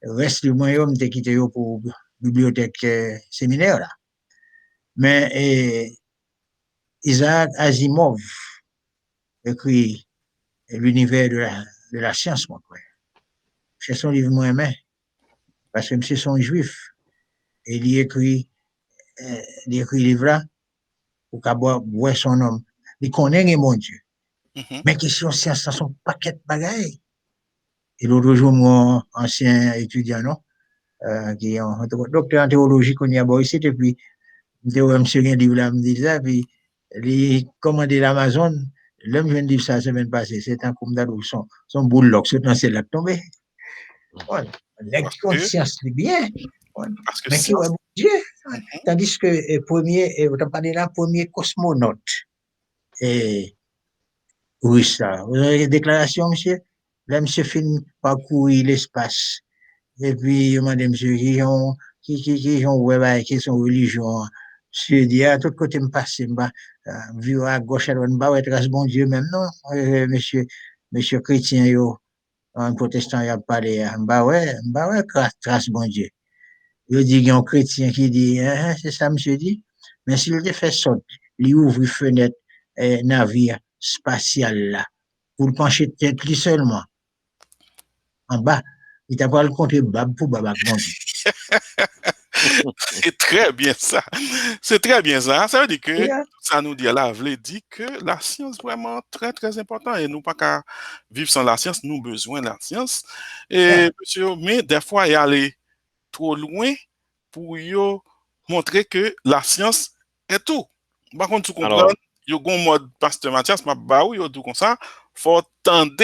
reste du moyen, j'ai quitté pour bibliothèque séminaire là. Mais, Isaac Asimov écrit l'univers de la science, mon frère. C'est son livre moi-même, parce que c'est son juif. Et il écrit livre là, pour qu'à boire son homme. Il connaît mon Dieu. Mais question science, ça sont paquet de bagailles. Et l'autre jour, mon ancien étudiant, non, qui est un docteur en théologie qu'on y a beau ici, et puis, monsieur rien livre là, me dit ça, puis, il commandé l'Amazon, l'homme vient de dire ça la semaine passée, c'est un comme d'adou, son boule c'est dans c'est là tombé. Voilà. La conscience, c'est bien. Parce que mais qui est Dieu. Tandis que premier, on a parlé là, premier cosmonaute. Oui, ça. Vous avez une déclaration, monsieur? Là, monsieur finit parcourir l'espace. Et puis, on m'a dit, monsieur, qui ont ouais, qui sont religion. Monsieur dit, à tout côté, me passe, vu à gauche, à droite, ouais, trace bon Dieu, même, non? Monsieur chrétien, yo, un protestant, il a parlé, ouais, trace bon Dieu. Il dit, il y a un chrétien qui dit, c'est ça, monsieur dit. Mais s'il te fait sortir, il ouvre une fenêtre, navire spatial là, pour le pencher tête lui seulement. En bas, il t'a pas le compter bab pour babak bon Dieu. C'est très bien ça. C'est très bien ça. Ça veut dire que ça nous dit là, veut dire que la science vraiment très très important et nous pas qu'à vivre sans la science, nous besoin de la science. Et monsieur, mais des fois il aller trop loin pour montrer que la science est tout. Par contre, tu comprends, il y a un mode pasteur Mathias, ma baou, il y a tout comme ça, faut tendre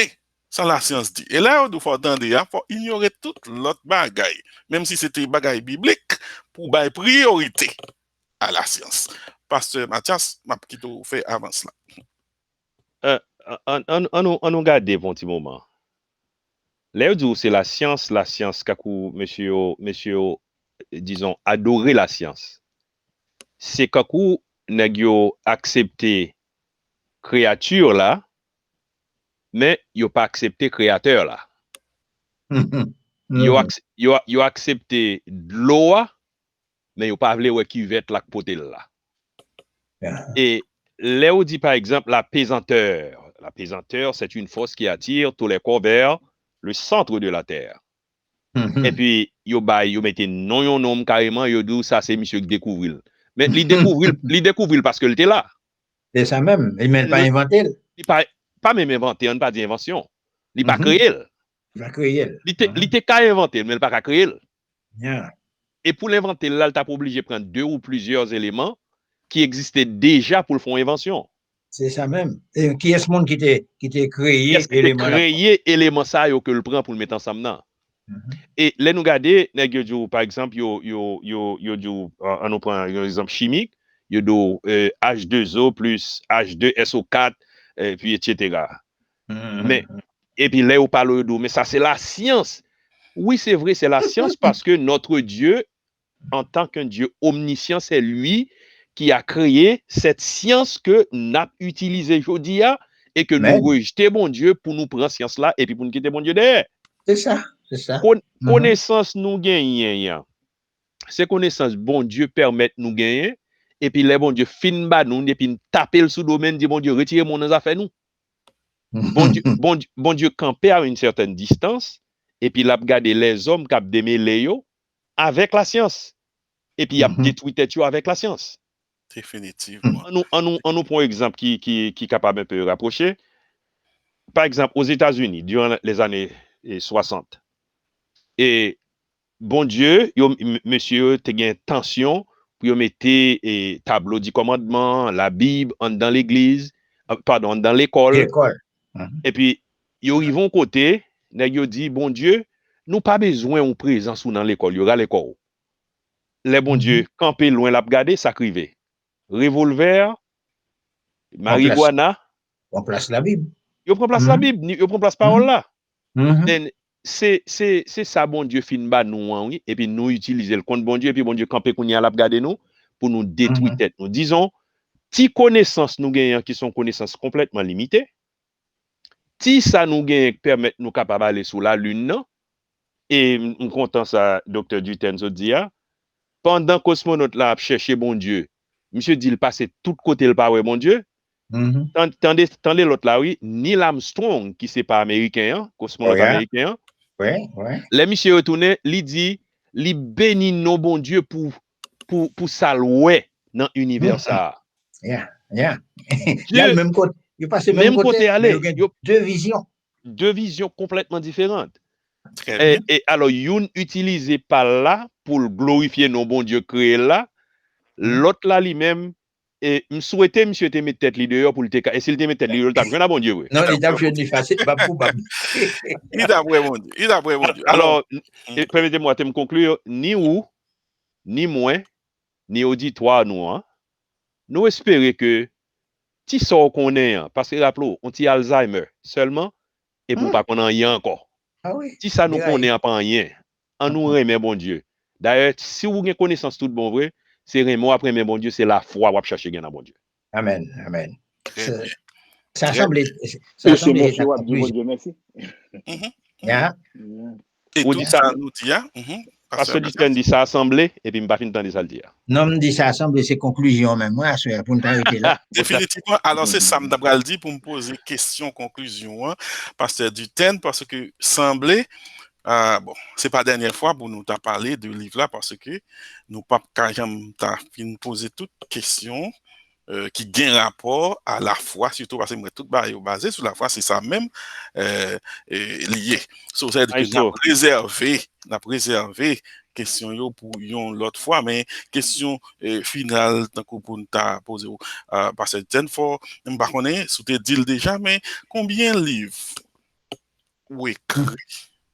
ça la science dit. Et là, il faut tendre, il faut ignorer toute l'autre bagaille, même si c'était bagaille biblique, pour bailler priorité à la science. Pasteur Mathias, m'a quitté fait avant cela. On nous garde un petit moment. Là, c'est la science, kakou, monsieur, disons, adorer la science. C'est kakou, n'a accepté créature là, mais il n'a pas accepté créateur là. Il a accepté l'eau, mais il n'a pas voulu qui va être la potel là. Et là, on dit par exemple la pesanteur. La pesanteur, c'est une force qui attire tous les corps vers le centre de la Terre. Et puis, il mettait non nom carrément, il dit ça c'est monsieur qui découvre. Mais il découvre parce que il était là. C'est ça même, il n'a pas inventé. Il pas même inventé, on n'a pas dit invention. Il n'a pas créé. Il n'a pas créé. Il était qu'à inventer, mais il n'a pas créé. Et pour l'inventer, là, il t'a obligé de prendre 2 ou plusieurs éléments qui existaient déjà pour le faire invention. C'est ça même. Et qui est ce monde qui t'a créé élément ça que le prend pour le mettre ensemble? Et là, nous garder, par exemple, on nous prend un exemple chimique, il y a H2O plus H2SO4, et puis etc. Mais, et puis là, on parle de mais ça, c'est la science. Oui, c'est vrai, c'est la science parce que notre Dieu, en tant qu'un Dieu omniscient, c'est lui qui a créé cette science que nous avons utilisée aujourd'hui et que nous rejetons bon Dieu pour nous prendre science là et puis pour nous quitter bon Dieu derrière. C'est ça, c'est ça. Connaissance nous gagnons. C'est connaissance bon Dieu permet nous gagner et puis les bon Dieu fin bas nous et puis nous taper le sous-domaine dit bon Dieu retirez mon affaire nous. Bon Dieu camper à une certaine distance et puis il a regardé les hommes qui ont démêlé avec la science. Et puis il a détruit tête avec la science. Définitivement. On nous prend un exemple qui est capable un peu rapprocher. Par exemple, aux États-Unis, durant les années 60, et bon Dieu, monsieur, tu as une tension pour mettre tableau du commandement, la Bible dans l'église, pardon, dans l'école. Et puis, ils arrivent au côté, ils disent, bon Dieu, nous pas besoin de présence dans l'école, il y aura l'école. Les bon Dieu, camper loin la regarder, ça crivé. Revolver, marijuana. On place la Bible. Ils prennent place la Bible, ils prennent place parole là. C'est ça, bon Dieu, fin bas nous, et puis nous utiliser le compte bon Dieu, et puis bon Dieu, camper qu'on y a la regarder nous, pour nous détruire tête. Nous disons, si connaissances nous gagnons qui sont connaissances complètement limitées, si ça nous gagne permet nous capable d'aller sous la lune, non? Et nous content ça, docteur Dutton dit, pendant que cosmonaute là a cherché bon Dieu, monsieur dit il passait tout côté le pas bon Dieu. Tendez l'autre là oui, Neil Armstrong qui c'est pas américain, cosmonaute américain. Les monsieur retourné, il dit il bénit nos bon Dieu pour saluer dans l'univers ça. Il y a le même côté. Il passe le même côté aller. Deux visions complètement différentes. Et alors, une utilisé par là pour glorifier nos bons dieux créés là, l'autre là lui-même, et me souhaitait, monsieur, te mettre tête dehors pour le TK. Et s'il te met tête dehors, t'as besoin bon Dieu, oui. Non, il a besoin de facile, pas pour Il a besoin bon Dieu. Il a besoin bon Dieu. Alors, permettez-moi de me conclure, ni vous, ni moi, ni auditoire, nous espérons que, si ça qu'on est, parce que rappelez-vous, on dit Alzheimer seulement, et pour pas qu'on en y ait encore. Si ça nous connaît pas rien, on nous remet bon Dieu. D'ailleurs, si vous avez connaissance tout bon vrai, c'est remet après mais bon Dieu, c'est la foi où chercher gain bon Dieu. Amen, amen. Ça semble bon Dieu merci. Et tout ça nous dit parce que Dutton dit ça assemblée et puis me pas fin temps de ça le dire. Non, me dit ça assemblée c'est conclusion même moi pour nous arrêter là. Définitivement. Alors c'est ça m'd'abral dit pour me poser question conclusion pasteur Dutton parce que semblait bon, c'est pas la dernière fois pour nous parler de livre là parce que nous pas jamais fin poser toutes questions qui gagne rapport à la foi, surtout parce que moi tout basé sur la foi, c'est ça même lié. C'est que n'a préservé question yo pour l'autre fois, mais question finale tant que pour nous poser parce que Jennifer, je pas connais, sous te dit déjà, mais combien de livres ou écrit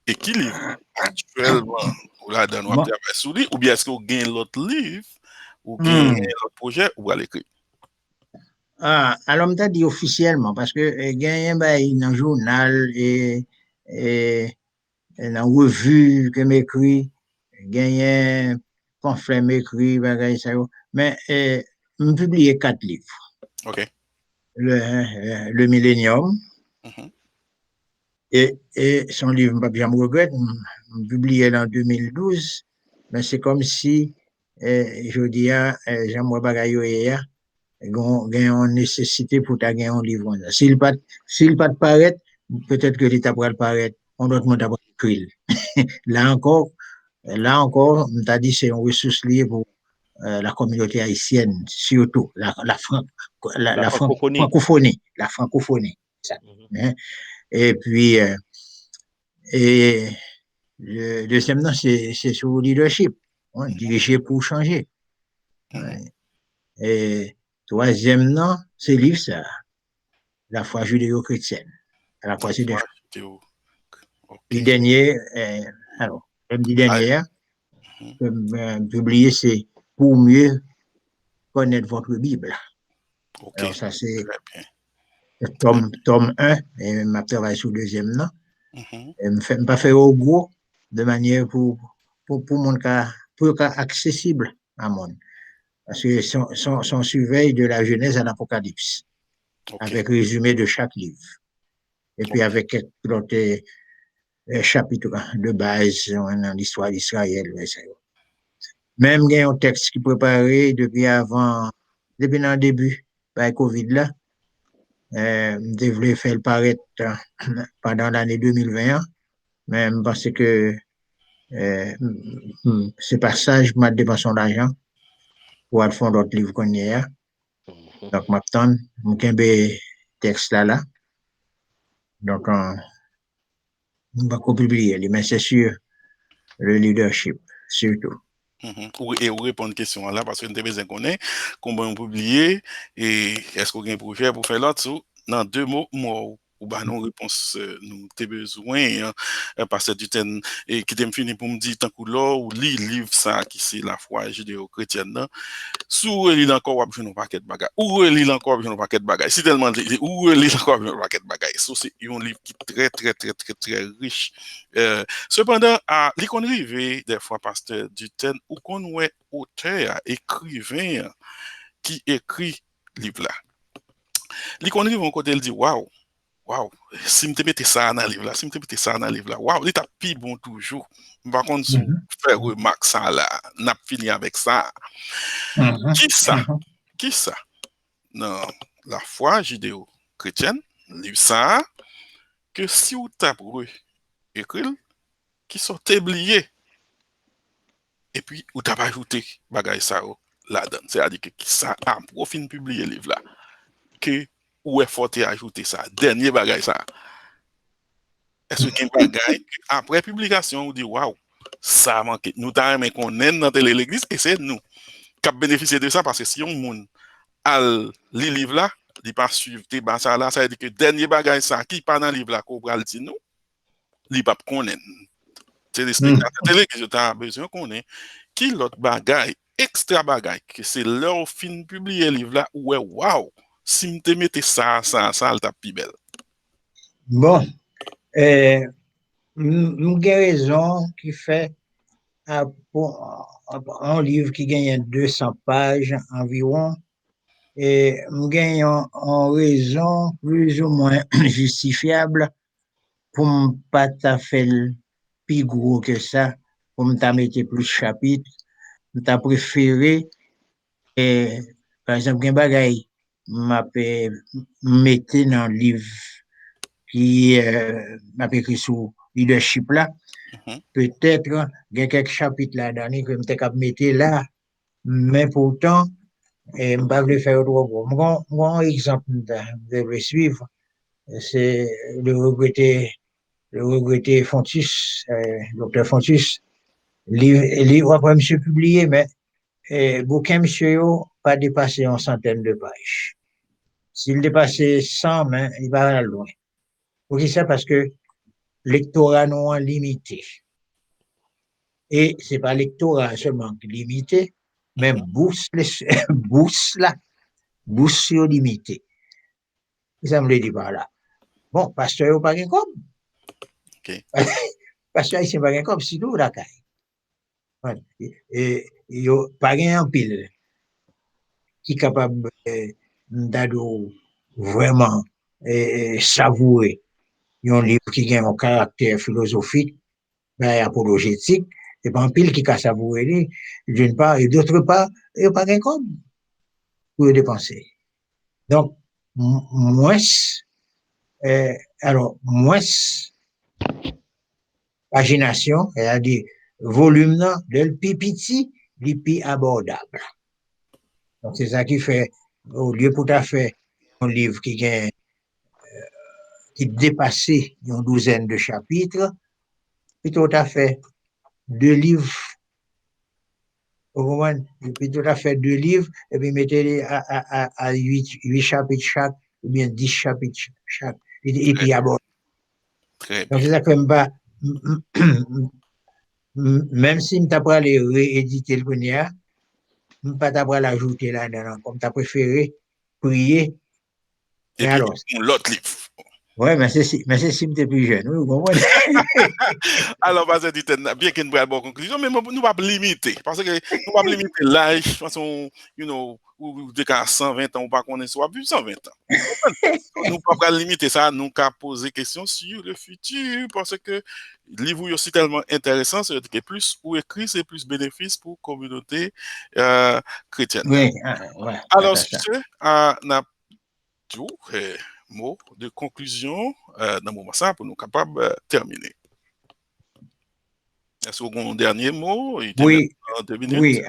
et qui livre actuellement ou là dans nous ou bien est-ce que vous gagnez l'autre livre ou gagnez l'autre projet ou à l'écrit? Alors, je dit officiellement, parce que il y a un journal et dans revue que m'écrit, il y a un pamphlet m'écrit, mais je publié 4 livres. OK. Le Millennium, et son livre, je me regrette, je publié en 2012, mais c'est comme si, je dis, j'aimerais bagailler une nécessité pour ta gagner un livre. S'il pas de paraître, peut-être que l'État pourra le paraître, on autre monde avoir écrit. Là encore, on t'a dit c'est une ressource liée pour la communauté haïtienne, surtout la francophonie. La francophonie. Ça. Et puis, et le deuxième nom, c'est sur le leadership. Diriger pour changer. Et troisième nom, c'est le livre ça, la foi judéo-chrétienne. La foi judéo. Okay. Le dernier, Alors, comme dit dernière, publié, c'est pour mieux connaître votre Bible. OK. Alors, ça, c'est Très bien. tome 1, et je travaille sur le deuxième, non? Mhm. Et je ne pas faire au gros, de manière pour mon cas, accessible à mon. Parce que son surveille de la Genèse à l'Apocalypse, OK. avec résumé de chaque livre. Et puis avec quelques chapitres de base dans l'histoire d'Israël. Même il y a un texte qui est préparé depuis dans le début, par Covid là. Je devais faire le paraître pendant l'année 2021, mais je pense que ce passage m'a dépensé d'argent pour aller faire d'autres livres qu'on y a. Donc, maintenant, je vais un texte là. Donc, on va publier, mais c'est sûr, le leadership, surtout. Et vous répondre à une question là, parce que nous devons besoin de connaître comment on publie et est-ce qu'on a un projet pour faire l'autre. Dans 2 mots, moi, ou bah non réponse nous avons besoin parce que du temps et qui t'aime fini pour me dire tant que là ou lire livre ça qui c'est la foi judéo-chrétienne. Sous il encore ou besoin un paquet de bagages ou il encore besoin un paquet de bagages si tellement ou il encore besoin un paquet de bagages c'est un livre qui est très riche cependant à l'icône arrivé des fois pasteur du temps ou qu'on ouais auteur écrivain qui écrit livre là l'icône arrive en côté il dit waouh si me mette ça dans le livre là, si me mette ça dans le livre là, waouh, il t'a plus bon toujours. Par contre, si faire remarque ça là, n'a fini avec ça. Qui ça? Non, la foi judéo-chrétienne, livre ça, que si vous tapez écrit, qui sont oubliés, et puis vous tapez ajouté bagay ça là-dedans. C'est-à-dire que qui ça a profit de publier le livre là, que ou est faut ajouter ça, dernier bagay ça. Est-ce qu'il y a un bagay après publication, on dit waouh, ça manque. Nous t'avons qu'on est dans l'église et c'est nous qui bénéficié de ça parce que si on monde al li livre là, il pas suivre tes ça là, ça veut dire que dernier bagay ça qui pas dans livre là qu'on va le dire nous, il pas connaître. C'est les spectateurs de l'église tu as besoin connaître qui l'autre bagay extra bagay que c'est leur fin publier livre là ouais waouh, si me te mettez ça elle t'a plus belle. Bon, une raison qui fait un livre qui gagne 200 pages environ, et nous gagnons en raison plus ou moins justifiable pour ne pas faire plus gros que ça, pour me mettre plus de chapitres, je préféré, par exemple, un bagay m'a mettre dans le livre qui m'a écrit sur leadership là. Peut-être il y a quelques chapitres là-dedans que je vais mettre là, mais pourtant, je ne vais pas faire trop gros. Mon exemple de suivre, c'est le regretté Fontus, docteur Fontus, livre après monsieur publié, mais bouquin monsieur pas dépassé une centaine de pages. S'il dépassait 100, mais il va aller loin. Pour ça, parce que lectorat non limité. Et ce n'est pas lectorat seulement limité, mais bourse limité. Ça me le dit par là. Bon, pasteur, il pas de comme. Pasteur, il pas de comme, c'est tout la caille. Et il n'y a pas un pile qui est capable de vraiment savourer un livre qui a un caractère philosophique, apologétique, et pas un pile qui a savouré d'une part, et d'autre part, il n'y a pas de comme pour dépenser. Donc, moins pagination, c'est-à-dire volume de pipiti, plus abordable. Donc, c'est ça qui fait, au lieu pour ta fait un livre qui dépasse une douzaine de chapitres, plutôt à fait 2 livres. Plutôt à fait 2 livres, et puis mettez-les à 8 chapitres chaque, ou bien 10 chapitres chaque, et puis abordable. Donc, c'est ça que même si tu pas les rééditer le premier, pas t'as l'ajouter là-dedans, comme tu as préféré prier. Et Et puis, alors, l'autre livre. ouais, mais c'est si tu es plus jeune, vous comprenez? Alors, Pasteur Duten, bien qu'il y ait une bonne conclusion, mais nous ne pouvons pas limiter. Parce que nous ne pouvons pas limiter l'âge. De toute façon, ou de 120 ans, ou pas qu'on est soit plus 120 ans. Nous ne pouvons pas limiter ça, nous pouvons poser des questions sur le futur, parce que le livre est aussi tellement intéressant, c'est que plus ou écrit, c'est plus bénéfice pour la communauté chrétienne. Oui, ouais, Alors, c'est sur ça. ce, on a tout mot de conclusion dans le moment ça pour nous capables de terminer. Est-ce que vous avez un dernier mot? Il était même Oui, en 2 minutes. oui,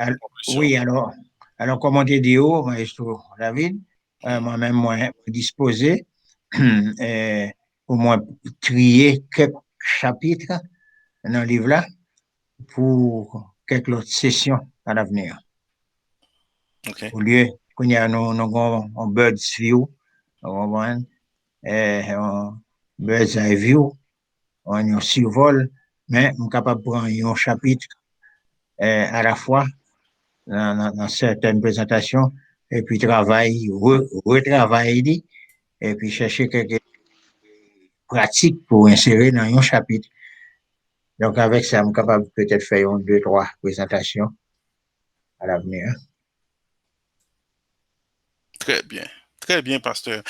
Conclusion. alors, comme on te dit, maestro David, moi-même, moi, disposé, au moins trier quelques chapitres dans le livre-là pour quelques autres sessions à l'avenir. OK. Au lieu qu'on y a un bird's view, un bird's eye view, un survol, mais on est capable de prendre un chapitre à la fois dans certaines présentations et puis retravailler et puis chercher quelques pratiques pour insérer dans un chapitre. Donc, avec ça, je suis capable peut-être faire une, deux, trois présentations à l'avenir. Très bien. Très bien, Pasteur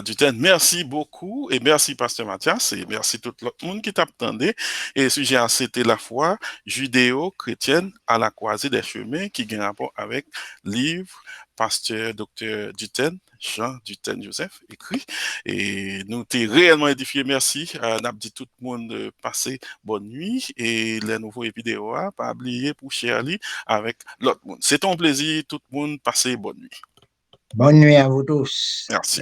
Duten. Merci beaucoup et merci, Pasteur Mathias, et merci tout le monde qui t'attendait. Et le sujet, c'était la foi judéo-chrétienne à la croisée des chemins qui a un rapport avec le livre Pasteur Dr. Duten, Jean Duten Joseph, écrit. Et nous t'es réellement édifié. Merci. N'a dit tout le monde de passer bonne nuit et les nouveaux vidéos, pas oublier pour share avec l'autre monde. C'est un plaisir, tout le monde, passer bonne nuit. Bonne nuit à vous tous. Merci.